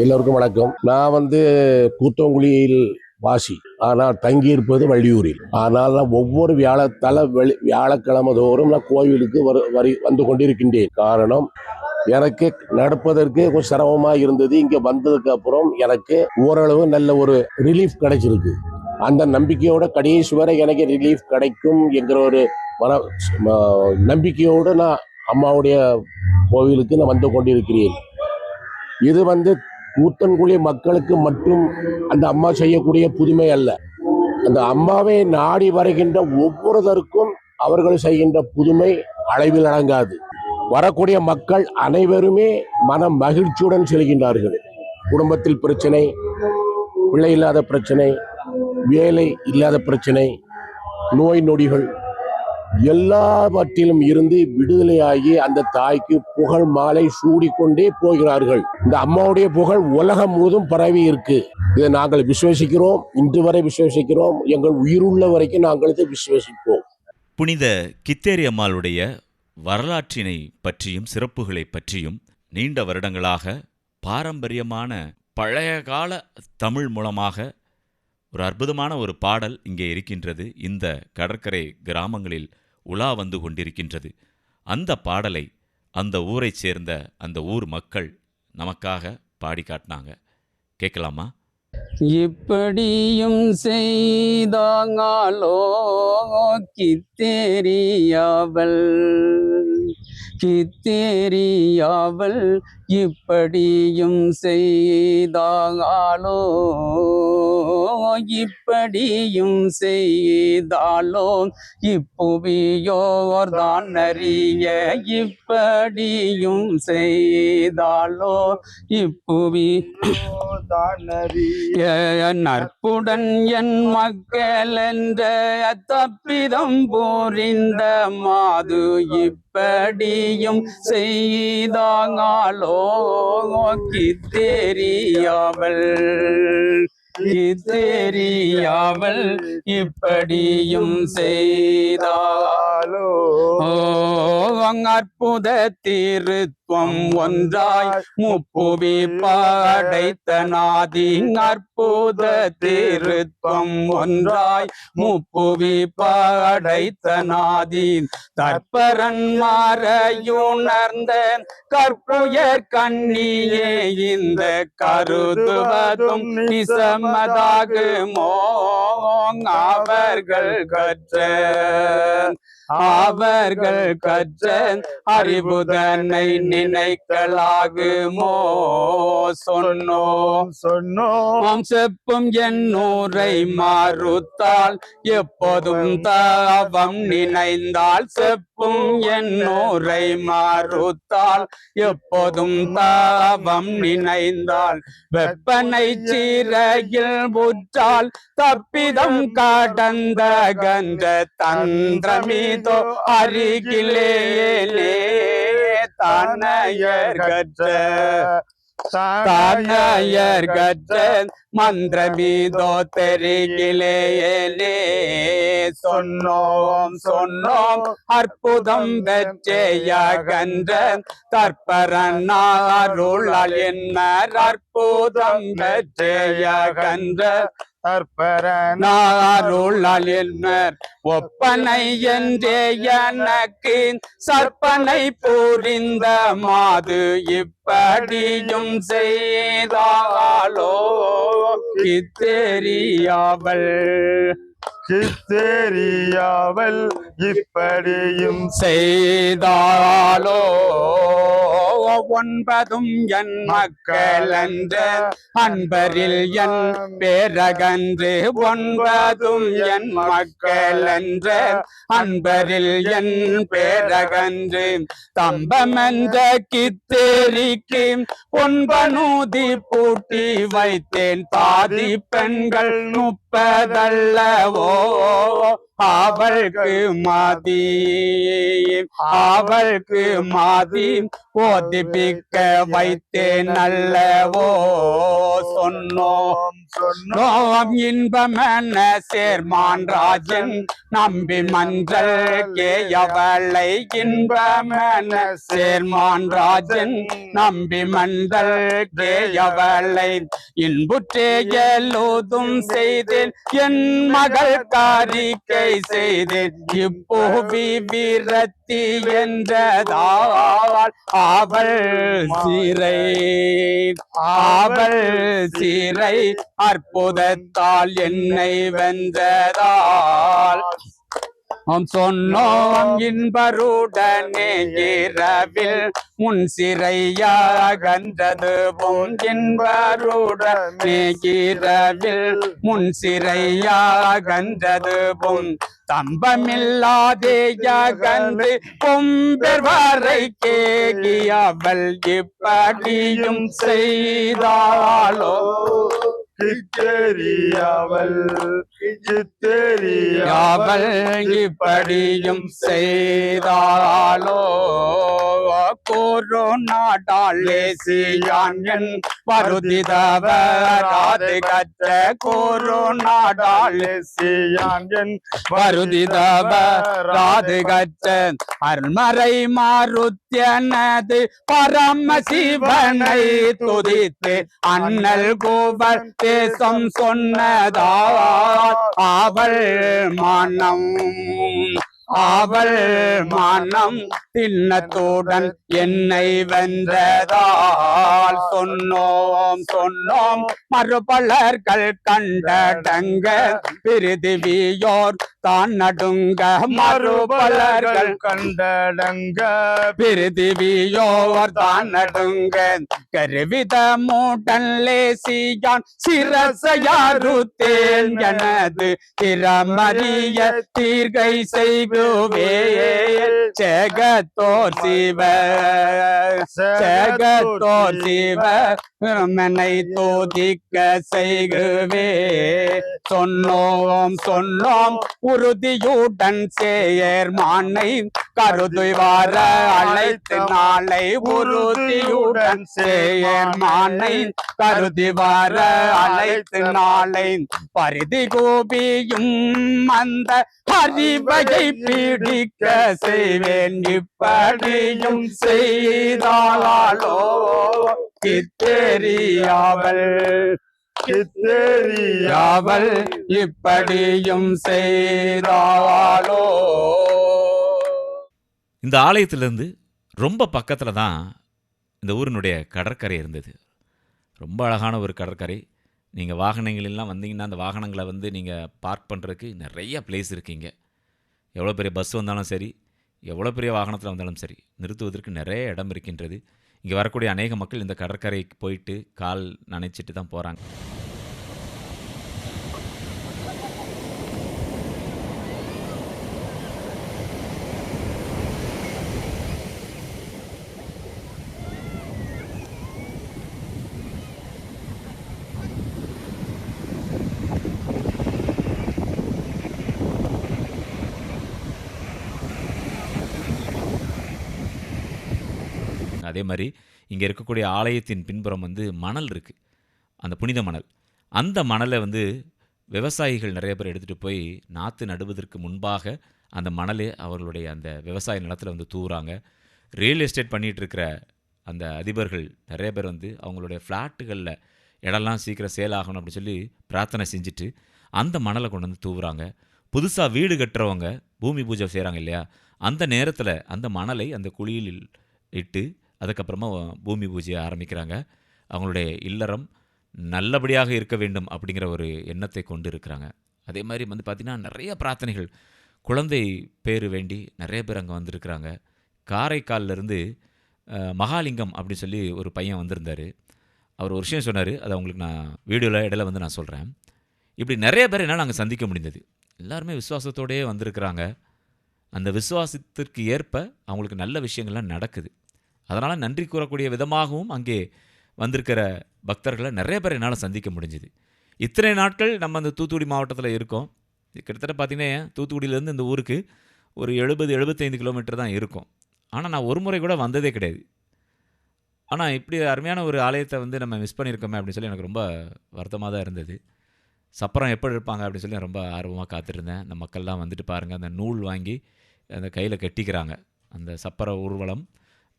எல்லோருக்கும் வணக்கம். நான் கூத்தங்குழியில் வாசி, ஆனால் தங்கியிருப்பது வள்ளியூரில். ஆனால் நான் ஒவ்வொரு வியாழக்கிழமை தோறும் நான் கோவிலுக்கு வந்து கொண்டிருக்கின்றேன். காரணம், எனக்கு நடப்பதற்கு கொஞ்சம் சிரமமாக இருந்தது. இங்கே வந்ததுக்கு அப்புறம் எனக்கு ஓரளவு நல்ல ஒரு ரிலீஃப் கிடைச்சிருக்கு. அந்த நம்பிக்கையோட கடைசி வரை எனக்கு ரிலீஃப் கிடைக்கும் என்கிற ஒரு நம்பிக்கையோடு நான் அம்மாவுடைய கோவிலுக்கு நான் வந்து கொண்டிருக்கிறேன். இது கூத்தன்குழி மக்களுக்கு மட்டும் அந்த அம்மா செய்யக்கூடிய புதுமை அல்ல. அந்த அம்மாவை நாடி வருகின்ற ஒவ்வொருத்தருக்கும் அவர்கள் செய்கின்ற புதுமை அளவில் அடங்காது. வரக்கூடிய மக்கள் அனைவருமே மன மகிழ்ச்சியுடன் செல்கின்றார்கள். குடும்பத்தில் பிரச்சனை, பிள்ளை இல்லாத பிரச்சனை, வேலை இல்லாத பிரச்சனை, நோய் நொடிகள் எல்லாவற்றிலும் இருந்து விடுதலையாகி அந்த தாய்க்கு புகழ் மாலை சூடிக்கொண்டே போகிறார்கள். இந்த அம்மாவுடைய புகழ் உலகம் முழுவதும் பரவி இருக்கு. இதை நாங்கள் விசுவசிக்கிறோம், இன்று வரை விசுவசிக்கிறோம், எங்கள் உயிருள்ள வரைக்கும் நாங்கள் இதை விசுவசிப்போம். புனித கித்தேரி அம்மாளுடைய வரலாற்றினை பற்றியும் சிறப்புகளை பற்றியும் நீண்ட வருடங்களாக பாரம்பரியமான பழைய கால தமிழ் மூலமாக ஒரு அற்புதமான ஒரு பாடல் இங்கே இருக்கின்றது. இந்த கடற்கரை கிராமங்களில் உலா வந்து கொண்டிருக்கின்றது. அந்த பாடலை அந்த ஊரைச் சேர்ந்த அந்த ஊர் மக்கள் நமக்காக பாடி காட்டினாங்க. கேட்கலாமா? இப்படியும் செய்தாங்களோ கித்தேரியாவல், கித்தேரியாவல் இப்படியும் செய்தாளோ, இப்படியும் செய்தாளோ இப்புவியோர்தான் அறிய, இப்படியும் செய்தாளோ இப்புவியோர்தான் அறிய. நற்புடன் என் மக்கள் என்ற தப்பிதம் புரிந்த மாது இப்படியும் செய்தாங்களோ கித்தேரியாவல், கித்தேரியாவல் இப்படியும் செய்தாளோ. அற்புத திருத்துவம் ஒன்றாய் முப்புவி படைத்த நாதி, அற்புத திருத்துவம் ஒன்றாய் முப்புவி படைத்த நாதி, தற்பரன் மாறையுணர்ந்த கற்புயர் கண்ணியே இந்த கருதுவதும் நிசமதாகுமோ. அவர்கள் கற்ற அறிவுதனை நினைக்கலாகுமோ சொன்னோம் சொன்னோம் செப்பும் என்னூரை மாறுத்தால் எப்போதும் தாவம் நினைந்தால் செப்பும் என்னூரை மாறுத்தால் எப்போதும் தாவம் நினைந்தால் வெப்பனை சீரையில் புற்றால் தப்பிதம் கடந்த கந்த தந்திரமீதோ அருகிலேயே தனையர் கற்ற மந்திரமீதோ தெரிகிலேயே சொன்னோம் அற்புதம் பெற்றேயகன்ற தற்பரனாருளால் என்ன அற்புதம் பெற்றேயகன்ற நாருளால் என்ன ஒப்பனை என்றே எனக்கு சற்பனை புரிந்த மாது இப்படியும் செய்தாலோ கித்தெரியாவல் இப்படியும் செய்தாலோ ஒன்பதும் என் மக்கள் என்று அன்பரில் என் பேரகன்று ஒன்பதும் என் மக்கள் என்று அன்பரில் என் பேரகன்று தம்பமென்ற கித்தேரிக்கு பொன்பனூதி பூட்டி வைத்தேன் பாதி பெண்கள் 30 அல்லவோ அவளுக்கு மாதி ஓதிப்பிக்க வைத்தேன் அல்லவோ சொன்னோம் இன்பமென சேர்மான் ராஜன் நம்பி மன்றல் கேயவளை இன்பமென சேர்மான் ராஜன் நம்பி மன்றல் கேயவளை இன்புற்றே எழுதும் செய்தேன் என் மகள் காரிக்கை செய்தேன் இப்போவி விரத்தி என்றதால் அவள் சீரை அற்புதத்தால் என்னை வென்றதால் சொன்னோம் இன்பருடனே இரவில் முன் சிறையாகன்றதுவும் இன்பருடனே இரவில் முன் சிறையாகன்றதுவும் தம்பமில்லாதேயகன்று கொம்பெர் வரை கேகியவள் இப்படியும் செய்தாலோ கித்தெரியாவல் இப்படியும் செய்தாலோ கோரோனாடாலேசியான் என் வருதிதவராது கற்ற கோரோனாடாலேசியான் என் வருதிதவராது கற்ற அருள்மறை மாருத்தியனது பரமசிவனை துதித்து அண்ணல் கோவர் தேசம் சொன்னதால் அவள் மனம் திண்ணத்துடன் என்னை வென்றதால் சொன்னோம் மறுபலர்கள் கண்டடங்க பிரிதிவியோர் தான் நடுங்க மறுபலர்கள் கண்டடங்க பிரிதிவியோர் தான் நடுங்க கருவித மூடன் லேசியான் சிரசையாருத்தேன் எனது திறமறிய தீர்கை செய்குவே ஜெகத்தோர் சிவ மனை தோதிக்க செய்குவே சொன்னோம் உறுதியுடன் சேயர் மானை கருதுய் வர அழைத்து நாளை உறுதியுடன் சேயர் மானை கருதி வர அழைத்து நாளை பரிதி கோபியும் அந்த அறிவையை பிடிக்க செய்வேன் இப்படியும் செய்தாலோ கித்தெரியாவல் இப்படியும் செய்தாலோ. இந்த ஆலயத்திலிருந்து ரொம்ப பக்கத்தில் தான் இந்த ஊரினுடைய கடற்கரை இருந்தது. ரொம்ப அழகான ஒரு கடற்கரை. நீங்கள் வாகனங்களெல்லாம் வந்தீங்கன்னா அந்த வாகனங்களை நீங்கள் பார்க் பண்ணுறதுக்கு நிறைய பிளேஸ் இருக்குங்க. எவ்வளோ பெரிய பஸ் வந்தாலும் சரி, எவ்வளோ பெரிய வாகனத்தில் வந்தாலும் சரி நிறுத்துவதற்கு நிறைய இடம் இருக்கின்றது. இங்கே வரக்கூடிய அநேக மக்கள் இந்த கடற்கரைக்கு போயிட்டு கால் நனைச்சிட்டு தான் போகிறாங்க. அதே மாதிரி இங்கே இருக்கக்கூடிய ஆலயத்தின் பின்புறம் வந்து மணல் இருக்குது, அந்த புனித மணல். அந்த மணலை வந்து விவசாயிகள் நிறைய பேர் எடுத்துகிட்டு போய் நாற்று நடுவதற்கு முன்பாக அந்த மணலை அவர்களுடைய அந்த விவசாய நிலத்தில் வந்து தூவுறாங்க. ரியல் எஸ்டேட் பண்ணிகிட்டு இருக்கிற அந்த அதிபர்கள் நிறைய பேர் வந்து அவங்களுடைய ஃப்ளாட்டுகளில் இடம்லாம் சீக்கிரம் சேல் ஆகணும் அப்படின்னு சொல்லி பிரார்த்தனை செஞ்சுட்டு அந்த மணலை கொண்டு வந்து தூவுறாங்க. புதுசாக வீடு கட்டுறவங்க பூமி பூஜை செய்கிறாங்க இல்லையா, அந்த நேரத்தில் அந்த மணலை அந்த குழியில் இட்டு அதுக்கப்புறமா பூமி பூஜையை ஆரம்பிக்கிறாங்க. அவங்களுடைய இல்லறம் நல்லபடியாக இருக்க வேண்டும் அப்படிங்கிற ஒரு எண்ணத்தை கொண்டு இருக்கிறாங்க. அதே மாதிரி வந்து பார்த்திங்கன்னா நிறைய பிரார்த்தனைகள், குழந்தை பேர் வேண்டி நிறைய பேர் அங்கே வந்திருக்கிறாங்க. காரைக்காலிலேருந்து மகாலிங்கம் அப்படின்னு சொல்லி ஒரு பையன் வந்திருந்தார். அவர் ஒரு விஷயம் சொன்னார், அதை அவங்களுக்கு நான் வீடியோவில் இடையில வந்து நான் சொல்கிறேன். இப்படி நிறைய பேர் என்னால் அங்கே சந்திக்க முடிந்தது. எல்லாருமே விசுவாசத்தோடையே வந்திருக்கிறாங்க. அந்த விசுவாசத்திற்கு ஏற்ப அவங்களுக்கு நல்ல விஷயங்கள்லாம் நடக்குது. அதனால் நன்றி கூறக்கூடிய விதமாகவும் அங்கே வந்திருக்கிற பக்தர்களை நிறைய பேர் என்னால் சந்திக்க முடிஞ்சுது. இத்தனை நாட்கள் நம்ம அந்த தூத்துக்குடி மாவட்டத்தில் இருக்கோம். கிட்டத்தட்ட பார்த்திங்கன்னா தூத்துக்குடியிலேருந்து இந்த ஊருக்கு ஒரு 70-75 கிலோமீட்டர் தான் இருக்கும். ஆனால் நான் ஒரு முறை கூட வந்ததே கிடையாது. ஆனால் இப்படி அருமையான ஒரு ஆலயத்தை வந்து நம்ம மிஸ் பண்ணியிருக்கோமே அப்படின்னு சொல்லி எனக்கு ரொம்ப வருத்தமாக தான் இருந்தது. சப்பரம் எப்படி இருப்பாங்க அப்படின்னு சொல்லி ரொம்ப ஆர்வமாக காத்திருந்தேன். அந்த மக்கள்லாம் வந்துட்டு பாருங்கள், அந்த நூல் வாங்கி அந்த கையில் கட்டிக்கிறாங்க. அந்த சப்பர ஊர்வலம்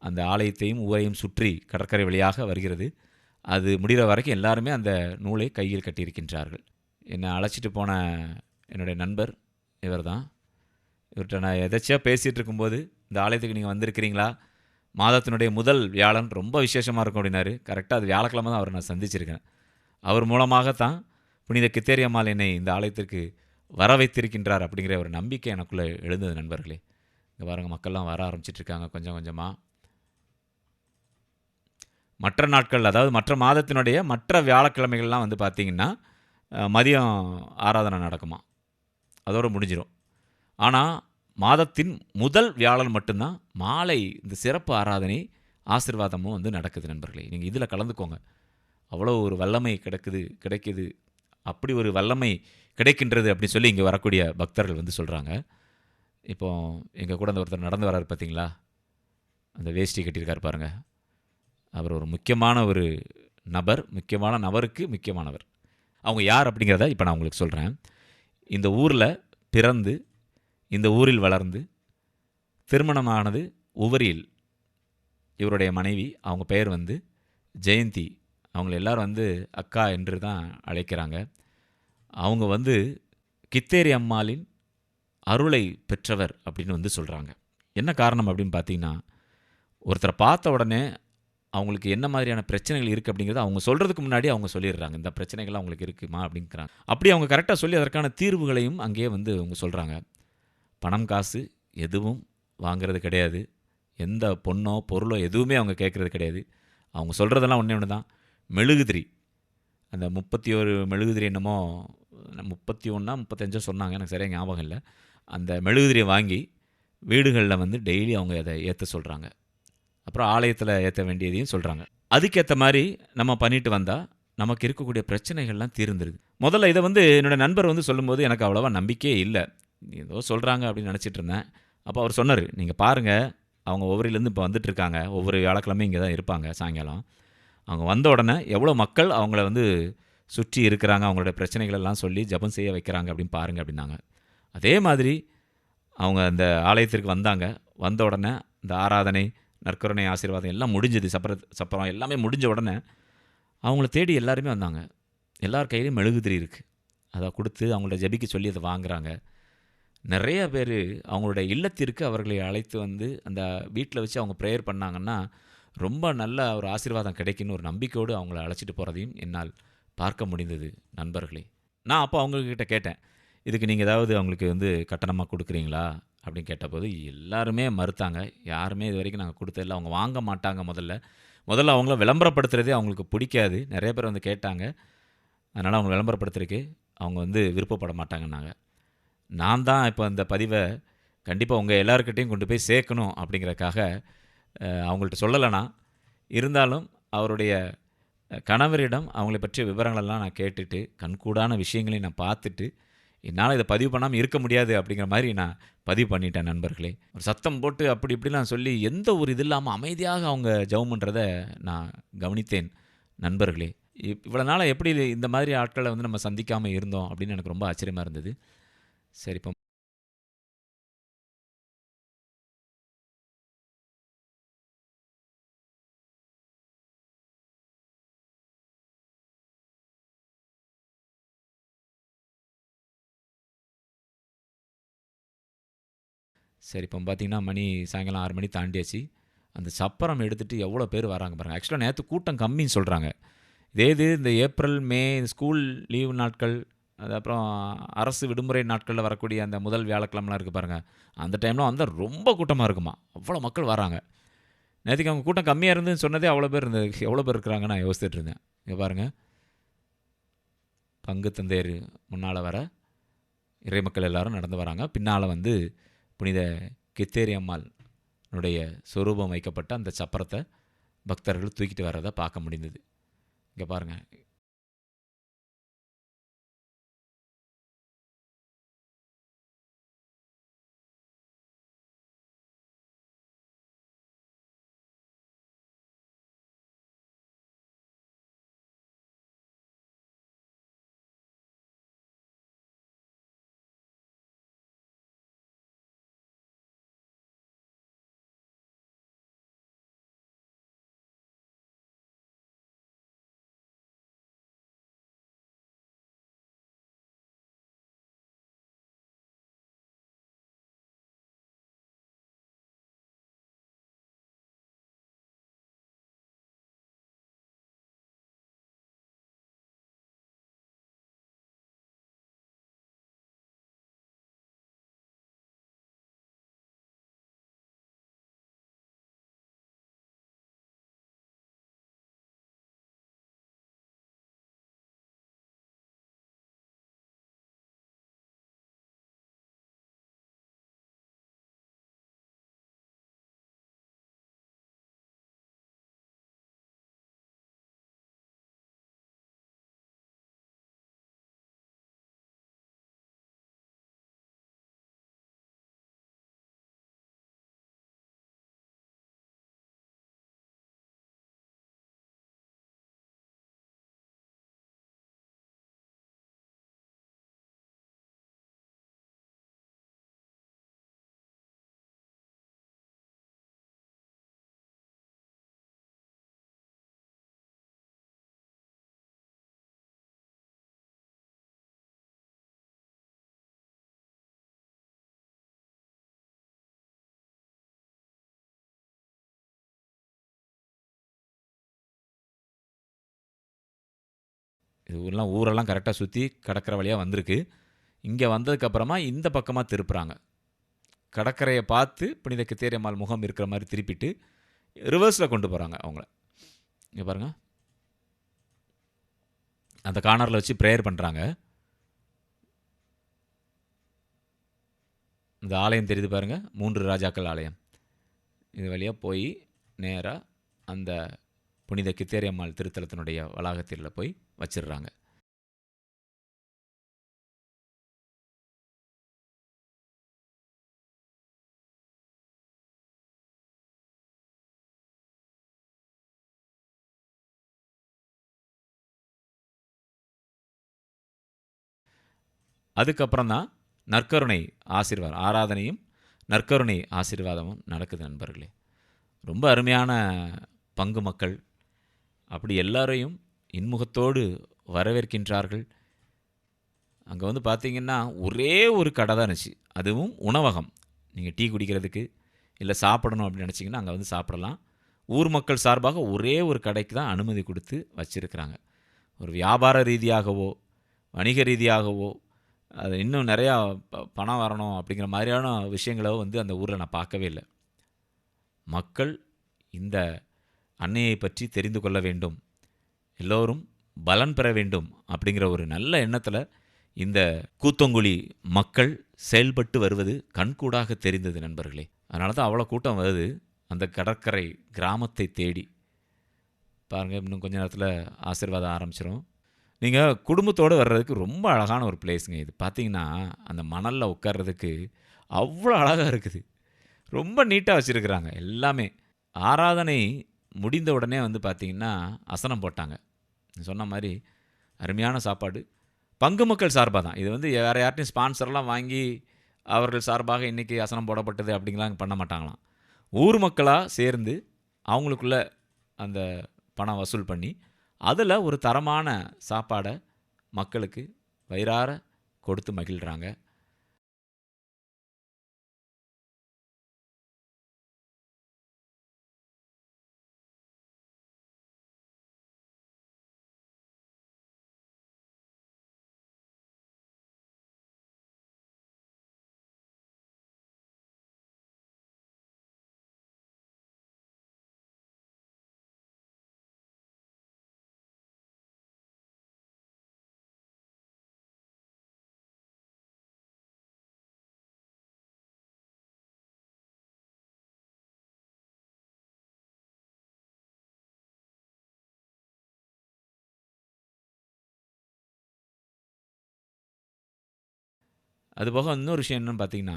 அந்த ஆலயத்தையும் ஊரையும் சுற்றி கடற்கரை வழியாக வருகிறது. அது முடிகிற வரைக்கும் எல்லாருமே அந்த நூலை கையில் கட்டியிருக்கின்றார்கள். என்னை அழைச்சிட்டு போன என்னுடைய நண்பர் இவர் தான். இவர்கிட்ட நான் எதாச்சியாக பேசிகிட்டு இருக்கும்போது, இந்த ஆலயத்துக்கு நீங்கள் வந்திருக்கிறீங்களா, மாதத்தினுடைய முதல் வியாழன் ரொம்ப விசேஷமாக இருக்கும் அப்படின்னாரு. கரெக்டாக அது வியாழக்கிழமை தான் அவரை நான் சந்திச்சிருக்கேன். அவர் மூலமாகத்தான் புனித கித்தேரி அம்மாள் என்னை இந்த ஆலயத்திற்கு வர வைத்திருக்கின்றார் அப்படிங்கிற ஒரு நம்பிக்கை எனக்குள்ளே எழுந்தது. நண்பர்களே, இங்கே பாருங்கள், மக்கள்லாம் வர ஆரம்பிச்சிட்ருக்காங்க கொஞ்சம் கொஞ்சமாக. மற்ற நாட்கள், அதாவது மற்ற மாதத்தினுடைய மற்ற வியாழக்கிழமைகள்லாம் வந்து பார்த்திங்கன்னா மதியம் ஆராதனை நடக்குமா, அதோடு முடிஞ்சிடும். ஆனால் மாதத்தின் முதல் வியாழன் மட்டும்தான் மாலை இந்த சிறப்பு ஆராதனை ஆசீர்வாதமும் வந்து நடக்குது. நண்பர்களே, நீங்கள் இதில் கலந்துக்கோங்க. அவ்வளோ ஒரு வல்லமை கிடைக்குது, அப்படி ஒரு வல்லமை கிடைக்கின்றது அப்படின்னு சொல்லி இங்கே வரக்கூடிய பக்தர்கள் வந்து சொல்கிறாங்க. இப்போது எங்கள் கூட அந்த ஒருத்தர் நடந்து வராரு பார்த்தீங்களா, அந்த வேஷ்டி கட்டியிருக்காரு பாருங்கள். அவர் ஒரு முக்கியமான ஒரு நபர், முக்கியமான நபருக்கு முக்கியமானவர். அவங்க யார் அப்படிங்கிறத இப்போ நான் உங்களுக்கு சொல்கிறேன். இந்த ஊரில் பிறந்து இந்த ஊரில் வளர்ந்து திருமணமானது உவரியில். இவருடைய மனைவி, அவங்க பெயர் வந்து ஜெயந்தி. அவங்கள எல்லோரும் வந்து அக்கா என்று தான் அழைக்கிறாங்க. அவங்க வந்து கித்தேரி அம்மாளின் அருளை பெற்றவர் அப்படின்னு வந்து சொல்கிறாங்க. என்ன காரணம் அப்படின்னு பார்த்தீங்கன்னா, ஒருத்தரை பார்த்த உடனே அவங்களுக்கு என்ன மாதிரியான பிரச்சனைகள் இருக்குது அப்படிங்கிறத அவங்க சொல்கிறதுக்கு முன்னாடி அவங்க சொல்லிடுறாங்க. இந்த பிரச்சனைகள் அவங்களுக்கு இருக்குமா அப்படிங்கிறாங்க. அப்படி அவங்க கரெக்டாக சொல்லி அதற்கான தீர்வுகளையும் அங்கேயே வந்து அவங்க சொல்கிறாங்க. பணம் காசு எதுவும் வாங்கிறது கிடையாது. எந்த பொண்ணோ பொருளோ எதுவுமே அவங்க கேட்குறது கிடையாது. அவங்க சொல்கிறதெல்லாம் ஒன்றே ஒன்று தான், மெழுகுதிரி. அந்த 31 மெழுகுதிரி என்னமோ 31 35 சொன்னாங்க, எனக்கு சரியாக ஞாபகம் இல்லை. அந்த மெழுகுதிரியை வாங்கி வீடுகளில் வந்து டெய்லி அவங்க அதை ஏற்ற சொல்கிறாங்க. அப்புறம் ஆலயத்தில் ஏற்ற வேண்டியதையும் சொல்கிறாங்க. அதுக்கேற்ற மாதிரி நம்ம பண்ணிட்டு வந்தால் நமக்கு இருக்கக்கூடிய பிரச்சனைகள்லாம் தீர்ந்துருது. முதல்ல இதை வந்து என்னோடய நண்பர் வந்து சொல்லும்போது எனக்கு அவ்வளோவா நம்பிக்கையே இல்லை. ஏதோ சொல்கிறாங்க அப்படின்னு நினச்சிட்டு இருந்தேன். அப்போ அவர் சொன்னார், நீங்கள் பாருங்கள், அவங்க ஒவ்வொருலேருந்து இப்போ வந்துட்டுருக்காங்க, ஒவ்வொரு வியாழக்கிழமையும் இங்கே தான் இருப்பாங்க சாயங்காலம். அவங்க வந்த உடனே எவ்வளோ மக்கள் அவங்கள வந்து சுற்றி இருக்கிறாங்க, அவங்களோட பிரச்சனைகளெல்லாம் சொல்லி ஜெபம் செய்ய வைக்கிறாங்க அப்படின்னு பாருங்கள் அப்படின்னாங்க. அதே மாதிரி அவங்க அந்த ஆலயத்திற்கு வந்தாங்க. வந்த உடனே இந்த ஆராதனை, நற்கருணை, ஆசீர்வாதம் எல்லாம் முடிஞ்சது. சப்பரம் எல்லாமே முடிஞ்ச உடனே அவங்கள தேடி எல்லாருமே வந்தாங்க. எல்லார் கையிலையும் மெழுகுதிரி இருக்குது. அதை கொடுத்து அவங்கள ஜெபிக்க சொல்லி அதை வாங்குகிறாங்க. நிறைய பேர் அவங்களுடைய இல்லத்திற்கு அவர்களை அழைத்து வந்து அந்த வீட்டில் வச்சு அவங்க ப்ரேயர் பண்ணாங்கன்னா ரொம்ப நல்ல ஒரு ஆசீர்வாதம் கிடைக்குன்னு ஒரு நம்பிக்கையோடு அவங்கள அழைச்சிட்டு போகிறதையும் என்னால் பார்க்க முடிந்தது. நண்பர்களே, நான் அப்போ அவங்கக்கிட்ட கேட்டேன், இதுக்கு நீங்கள் ஏதாவது அவங்களுக்கு வந்து கட்டணமாக கொடுக்குறீங்களா, அப்படின்னு கேட்டபோது எல்லாருமே மறுத்தாங்க. யாருமே இது வரைக்கும் நாங்கள் கொடுத்ததில்ல. அவங்க வாங்க மாட்டாங்க முதல்ல அவங்கள விளம்பரப்படுத்துறதே அவங்களுக்கு பிடிக்காது. நிறைய பேர் வந்து கேட்டாங்க. அதனால் அவங்க விளம்பரப்படுத்துறதுக்கு அவங்க வந்து விருப்பப்பட மாட்டாங்கன்னாங்க. நான் தான் இப்போ அந்த பதிவை கண்டிப்பாக உங்கள் எல்லாருக்கிட்டையும் கொண்டு போய் சேர்க்கணும் அப்படிங்கிறக்காக அவங்கள்ட்ட சொல்லலைனா இருந்தாலும் அவருடைய கணவரிடம் அவங்கள பற்றிய விவரங்களெல்லாம் நான் கேட்டுட்டு கண்கூடான விஷயங்களையும் நான் பார்த்துட்டு என்னால் இதை பதிவு பண்ணாமல் இருக்க முடியாது அப்படிங்கிற மாதிரி நான் பதிவு பண்ணிட்டேன் நண்பர்களே. ஒரு சத்தம் போட்டு அப்படி இப்படிலாம் சொல்லி எந்த ஒரு இது இல்லாமல் அமைதியாக அவங்க ஜெபம் பண்ணுறதை நான் கவனித்தேன் நண்பர்களே. இவ்வளோ நாளாக எப்படி இந்த மாதிரி ஆட்களை வந்து நம்ம சந்திக்காமல் இருந்தோம் அப்படின்னு எனக்கு ரொம்ப ஆச்சரியமாக இருந்தது. சரி, இப்போ பார்த்தீங்கன்னா மணி சாயங்காலம் 6 மணி தாண்டியாச்சு. அந்த சப்பரம் எடுத்துகிட்டு எவ்வளோ பேர் வராங்க பாருங்கள். ஆக்சுவலாக நேற்று கூட்டம் கம்மின்னு சொல்கிறாங்க. இது இந்த ஏப்ரல் மே ஸ்கூல் லீவு நாட்கள், அது அப்புறம் அரசு விடுமுறை நாட்களில் வரக்கூடிய அந்த முதல் வியாழக்கிழமெலாம் இருக்குது பாருங்கள். அந்த டைம்லாம் வந்தால் ரொம்ப கூட்டமாக இருக்குமா, அவ்வளோ மக்கள் வராங்க. நேற்றுக்கு அவங்க கூட்டம் கம்மியாக இருந்துன்னு சொன்னதே அவ்வளோ பேர் இருந்தது. எவ்வளோ பேர் இருக்கிறாங்க நான் யோசிச்சுட்டு இருந்தேன். இங்கே பாருங்கள், பங்கு தந்தையர் முன்னால் வர இறைமக்கள் எல்லாரும் நடந்து வராங்க. பின்னால் வந்து புனித கித்தேரி அம்மாளுடைய சொரூபம் வைக்கப்பட்ட அந்த சப்பரத்தை பக்தர்கள் தூக்கிட்டு வர்றதை பார்க்க முடிந்தது. இங்கே பாருங்கள், இது ஊரெல்லாம் கரெக்டாக சுற்றி கடற்கரை வழியாக வந்திருக்கு. இங்கே வந்ததுக்கப்புறமா இந்த பக்கமாக திருப்புறாங்க. கடற்கரையை பார்த்து புனித கித்தேரி அம்மாள் முகம் இருக்கிற மாதிரி திருப்பிட்டு ரிவர்ஸில் கொண்டு போகிறாங்க அவங்கள. இங்கே பாருங்கள், அந்த கார்னரில் வச்சு ப்ரேயர் பண்ணுறாங்க. இந்த ஆலயம் தெரியுது பாருங்கள், 3 ராஜாக்கள் ஆலயம். இது வழியாக போய் நேராக அந்த புனித கித்தேரி அம்மாள் திருத்தலத்தினுடைய வளாகத்தில் போய் வச்சிடுறாங்க. அதுக்கப்புறம் தான் நற்கருணை ஆசீர்வாதம், ஆராதனையும் நற்கருணை ஆசீர்வாதமும் நடக்குது நண்பர்களே. ரொம்ப அருமையான பங்கு மக்கள் அப்படி எல்லாரையும் இன்முகத்தோடு வரவேற்கின்றார்கள். அங்கே வந்து பார்த்திங்கன்னா ஒரே ஒரு கடை தான் இருந்துச்சு, அதுவும் உணவகம். நீங்கள் டீ குடிக்கிறதுக்கு இல்லை சாப்பிடணும் அப்படின்னு நினச்சிங்கன்னா அங்கே வந்து சாப்பிடலாம். ஊர் மக்கள் சார்பாக ஒரே ஒரு கடைக்கு தான் அனுமதி கொடுத்து வச்சுருக்கிறாங்க. ஒரு வியாபார ரீதியாகவோ வணிக ரீதியாகவோ அது இன்னும் நிறையா பணம் வரணும் அப்படிங்கிற மாதிரியான விஷயங்களோ வந்து அந்த ஊரில் நான் பார்க்கவே இல்லை. மக்கள் இந்த அன்னையை பற்றி தெரிந்து கொள்ள வேண்டும், எல்லோரும் பலன் பெற வேண்டும் அப்படிங்கிற ஒரு நல்ல எண்ணத்தில் இந்த கூத்தங்குழி மக்கள் செயல்பட்டு வருவது கண்கூடாக தெரிந்தது நண்பர்களே. அதனால தான் அவ்வளோ கூட்டம் வருது அந்த கடற்கரை கிராமத்தை தேடி. பாருங்கள், இன்னும் கொஞ்ச நேரத்தில் ஆசீர்வாதம் ஆரம்பிச்சிடும். நீங்கள் குடும்பத்தோடு வர்றதுக்கு ரொம்ப அழகான ஒரு பிளேஸுங்க இது. பார்த்தீங்கன்னா அந்த மணலில் உட்கார்றதுக்கு அவ்வளோ அழகாக இருக்குது. ரொம்ப நீட்டாக வச்சுருக்குறாங்க எல்லாமே. ஆராதனை முடிந்த உடனே வந்து பார்த்திங்கன்னா அசனம் போட்டாங்க. சொன்ன மாதிரி அருமையான சாப்பாடு. பங்கு மக்கள் சார்பாக தான் இது. வந்து வேறு யார்ட்டையும் ஸ்பான்சர்லாம் வாங்கி அவர்கள் சார்பாக இன்றைக்கி அசனம் போடப்பட்டது அப்படிங்கலாம் பண்ண மாட்டாங்களாம். ஊர் மக்களாக சேர்ந்து அவங்களுக்குள்ள அந்த பணம் வசூல் பண்ணி அதில் ஒரு தரமான சாப்பாடை மக்களுக்கு வயிறார கொடுத்து மகிழ்கிறாங்க. அதுபோக இன்னொரு விஷயம் என்னென்னு பார்த்தீங்கன்னா,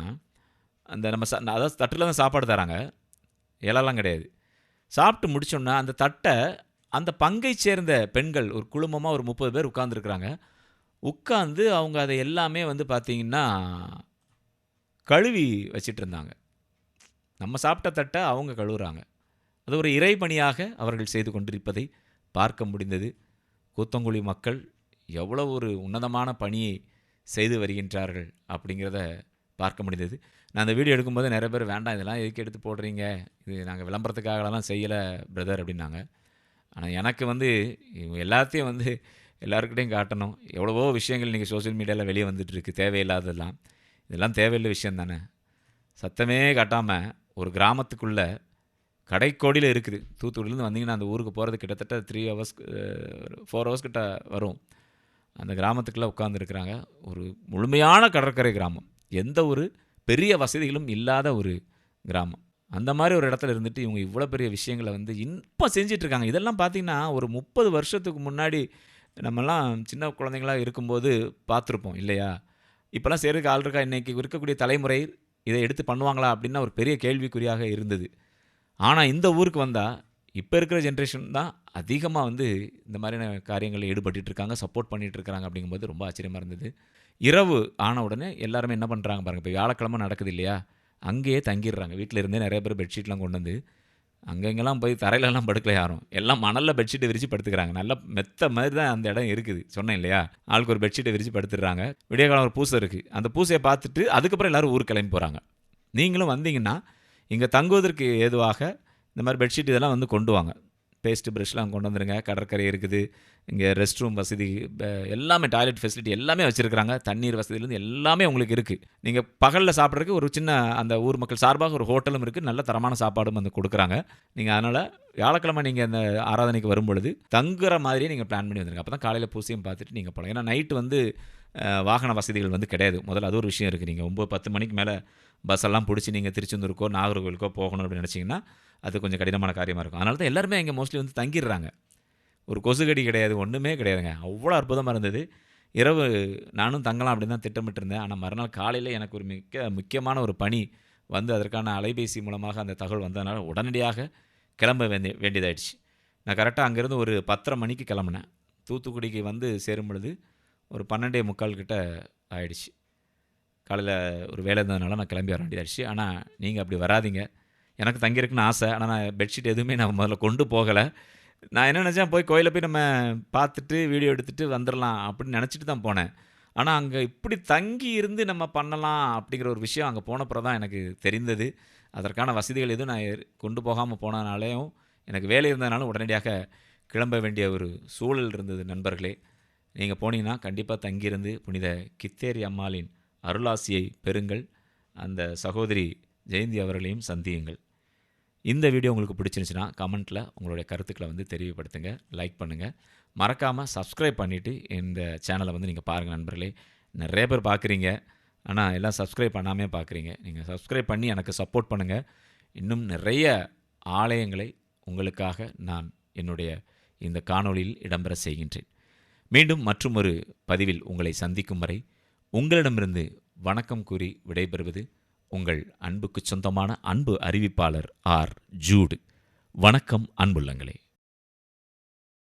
அந்த நம்ம அதாவது தட்டில் தான் சாப்பாடு தராங்க, இலலாம் கிடையாது. சாப்பிட்டு முடிச்சோன்னா அந்த தட்டை அந்த பங்கை சேர்ந்த பெண்கள் ஒரு குழுமமாக ஒரு 30 பேர் உட்கார்ந்துருக்குறாங்க. உட்கார்ந்து அவங்க அதை எல்லாமே வந்து பார்த்தீங்கன்னா கழுவி வச்சிட்டு இருந்தாங்க. நம்ம சாப்பிட்ட தட்டை அவங்க கழுவுறாங்க. அது ஒரு இறைபணியாக அவர்கள் செய்து கொண்டிருப்பதை பார்க்க முடிந்தது. கூத்தங்குழி மக்கள் எவ்வளோ ஒரு உன்னதமான பணியை செய்து வருகின்றார்கள் அப்படிங்கிறத பார்க்க முடிந்தது. நான் அந்த வீடியோ எடுக்கும்போது நிறைய பேர் வேண்டாம் இதெல்லாம் எதுக்கு எடுத்து போடுறீங்க, இது நாங்கள் விளம்பரத்துக்காகலாம் செய்யலை பிரதர் அப்படின்னாங்க. ஆனால் எனக்கு வந்து இவங்க எல்லாத்தையும் வந்து எல்லாருக்கிட்டையும் காட்டணும். எவ்வளவோ விஷயங்கள் இன்றைக்கி சோஷியல் மீடியாவில் வெளியே வந்துட்டுருக்கு, தேவையில்லாததெல்லாம். இதெல்லாம் தேவையில்லை விஷயம் தானே. சத்தமே காட்டாமல் ஒரு கிராமத்துக்குள்ளே கடைக்கோடியில் இருக்குது. தூத்துக்குடியிலேருந்து வந்தீங்கன்னா அந்த ஊருக்கு போகிறது கிட்டத்தட்ட 3 hours 4 hours கிட்ட வரும். அந்த கிராமத்துக்குள்ளே உட்காந்துருக்குறாங்க. ஒரு முழுமையான கடற்கரை கிராமம், எந்த ஒரு பெரிய வசதிகளும் இல்லாத ஒரு கிராமம். அந்த மாதிரி ஒரு இடத்துல இருந்துட்டு இவங்க இவ்வளோ பெரிய விஷயங்களை வந்து இப்போ செஞ்சிட்ருக்காங்க. இதெல்லாம் பார்த்திங்கன்னா ஒரு 30 வருஷத்துக்கு முன்னாடி நம்மலாம் சின்ன குழந்தைங்களாக இருக்கும்போது பார்த்துருப்போம் இல்லையா? இப்போலாம் செய்கிறதுக்கு ஆள் இருக்கா? இன்றைக்கி இருக்கக்கூடிய தலைமுறை இதை எடுத்து பண்ணுவாங்களா அப்படின்னா ஒரு பெரிய கேள்விக்குறியாக இருந்தது. ஆனால் இந்த ஊருக்கு வந்தால் இப்போ இருக்கிற ஜென்ரேஷன் தான் அதிகமாக வந்து இந்த மாதிரியான காரியங்களில் ஈடுபட்டுருக்காங்க, சப்போர்ட் பண்ணிகிட்ருக்காங்க. அப்படிங்கும்போது ரொம்ப ஆச்சரியமாக இருந்தது. இரவு ஆன உடனே எல்லாருமே என்ன பண்ணுறாங்க பாருங்கள். இப்போ வியாழக்கிழமை நடக்குது இல்லையா, அங்கேயே தங்கிடுறாங்க. வீட்டில் இருந்தே நிறைய பேர் பெட்ஷீட்லாம் கொண்டு வந்து அங்கெங்கெல்லாம் போய் தரையிலலாம் படுக்கல யாரும். எல்லாம் மணலில் பெட்ஷீட்டை விரித்து படுத்துக்கிறாங்க. நல்லா மெத்த மாதிரி தான் அந்த இடம் இருக்குது. சொன்னேன் இல்லையா, ஆளுக்கு ஒரு பெட்ஷீட்டை விரித்து படுத்துடுறாங்க. விடிய காலம் ஒரு பூசை இருக்குது, அந்த பூசையை பார்த்துட்டு அதுக்கப்புறம் எல்லோரும் ஊருக்கு கிளம்பி போகிறாங்க. நீங்களும் வந்தீங்கன்னா இங்கே தங்குவதற்கு ஏதுவாக இந்த மாதிரி பெட்ஷீட் இதெல்லாம் வந்து கொண்டு வாங்க. பேஸ்ட்டு ப்ரஷ்லாம் கொண்டு வந்துடுங்க. கடற்கரை இருக்குது, இங்கே ரெஸ்ட் ரூம் வசதி எல்லாமே, டாய்லெட் ஃபெசிலிட்டி எல்லாமே வச்சுருக்கிறாங்க. தண்ணீர் வசதியிலேருந்து எல்லாமே உங்களுக்கு இருக்குது. நீங்கள் பகலில் சாப்பிட்றதுக்கு ஒரு சின்ன அந்த ஊர் மக்கள் சார்பாக ஒரு ஹோட்டலும் இருக்குது, நல்ல தரமான சாப்பாடும் வந்து கொடுக்குறாங்க. நீங்கள் அதனால் வியாழக்கிழமை நீங்கள் அந்த ஆராதனைக்கு வரும்பொழுது தங்குற மாதிரியே நீங்கள் பிளான் பண்ணி வந்துருங்க. அப்போ தான் காலையில் பூசையும் பார்த்துட்டு நீங்கள் போகலாம். ஏன்னா நைட்டு வந்து வாகன வசதிகள் வந்து கிடையாது. முதல்ல அது ஒரு விஷயம் இருக்குது. நீங்கள் 9-10 மணிக்கு மேலே பஸ்ஸெல்லாம் பிடிச்சி நீங்கள் திருச்செந்தூருக்கோ நாகர்கோவிலுக்கோ போகணும் அப்படின்னு நினச்சிங்கன்னா அது கொஞ்சம் கடினமான காரியமாக இருக்கும். அதனால தான் எல்லாருமே இங்கே மோஸ்ட்லி வந்து தங்கிடுறாங்க. ஒரு கொசுகடி கிடையாது, ஒன்றுமே கிடையாதுங்க. அவ்வளோ அற்புதமாக இருந்தது. இரவு நானும் தங்கலாம் அப்படின்னு தான் திட்டமிட்டிருந்தேன். ஆனால் மறுநாள் காலையில் எனக்கு ஒரு முக்கியமான ஒரு பணி வந்து அதற்கான அலைபேசி மூலமாக அந்த தகவல் வந்ததுனால உடனடியாக கிளம்ப வேண்டியதாயிடுச்சு. நான் கரெக்டாக அங்கேருந்து ஒரு 10:30 மணிக்கு கிளம்புனேன். தூத்துக்குடிக்கு வந்து சேரும் பொழுது ஒரு 12:45 கிட்ட ஆயிடுச்சு. காலையில் ஒரு வேலை இருந்ததுனால நான் கிளம்பி வர வேண்டியதாகிடுச்சு. ஆனால் நீங்கள் அப்படி வராதிங்க. எனக்கு தங்கியிருக்குன்னு ஆசை, ஆனால் நான் பெட்ஷீட் எதுவுமே நான் முதல்ல கொண்டு போகலை. நான் என்ன நினச்சேன், போய் கோயிலை போய் நம்ம பார்த்துட்டு வீடியோ எடுத்துகிட்டு வந்துடலாம் அப்படின்னு நினச்சிட்டு தான் போனேன். ஆனால் அங்கே இப்படி தங்கி இருந்து நம்ம பண்ணலாம் அப்படிங்கிற ஒரு விஷயம் அங்கே போனப்புறம் தான் எனக்கு தெரிந்தது. அதற்கான வசதிகள் எதுவும் நான் கொண்டு போகாமல் போனதுனாலேயும் எனக்கு வேலை இருந்ததுனால உடனடியாக கிளம்ப வேண்டிய ஒரு சூழல் இருந்தது நண்பர்களே. நீங்கள் போனீங்கன்னா கண்டிப்பாக தங்கியிருந்து புனித கித்தேரி அம்மாளின் அருளாசியை பெறுங்கள். அந்த சகோதரி ஜெயந்தி அவர்களையும் சந்தியுங்கள். இந்த வீடியோ உங்களுக்கு பிடிச்சிருந்துச்சுன்னா கமெண்ட்டில் உங்களுடைய கருத்துக்களை வந்து தெரியப்படுத்துங்க, லைக் பண்ணுங்கள். மறக்காமல் சப்ஸ்கிரைப் பண்ணிவிட்டு இந்த சேனலை வந்து நீங்கள் பாருங்கள் நண்பர்களே. நிறைய பேர் பார்க்குறீங்க, ஆனால் எல்லாம் சப்ஸ்கிரைப் பண்ணாமே பார்க்குறீங்க. நீங்கள் சப்ஸ்கிரைப் பண்ணி எனக்கு சப்போர்ட் பண்ணுங்கள். இன்னும் நிறைய ஆலயங்களை உங்களுக்காக நான் என்னுடைய இந்த காணொளியில் இடம்பெற செய்கின்றேன். மீண்டும் மற்றும் ஒரு பதிவில் உங்களை சந்திக்கும் வரை உங்களிடமிருந்து வணக்கம் கூறி விடைபெறுவது உங்கள் அன்புக்கு சொந்தமான அன்பு அறிவிப்பாளர் ஆர். ஜூட். வணக்கம் அன்புள்ளங்களே.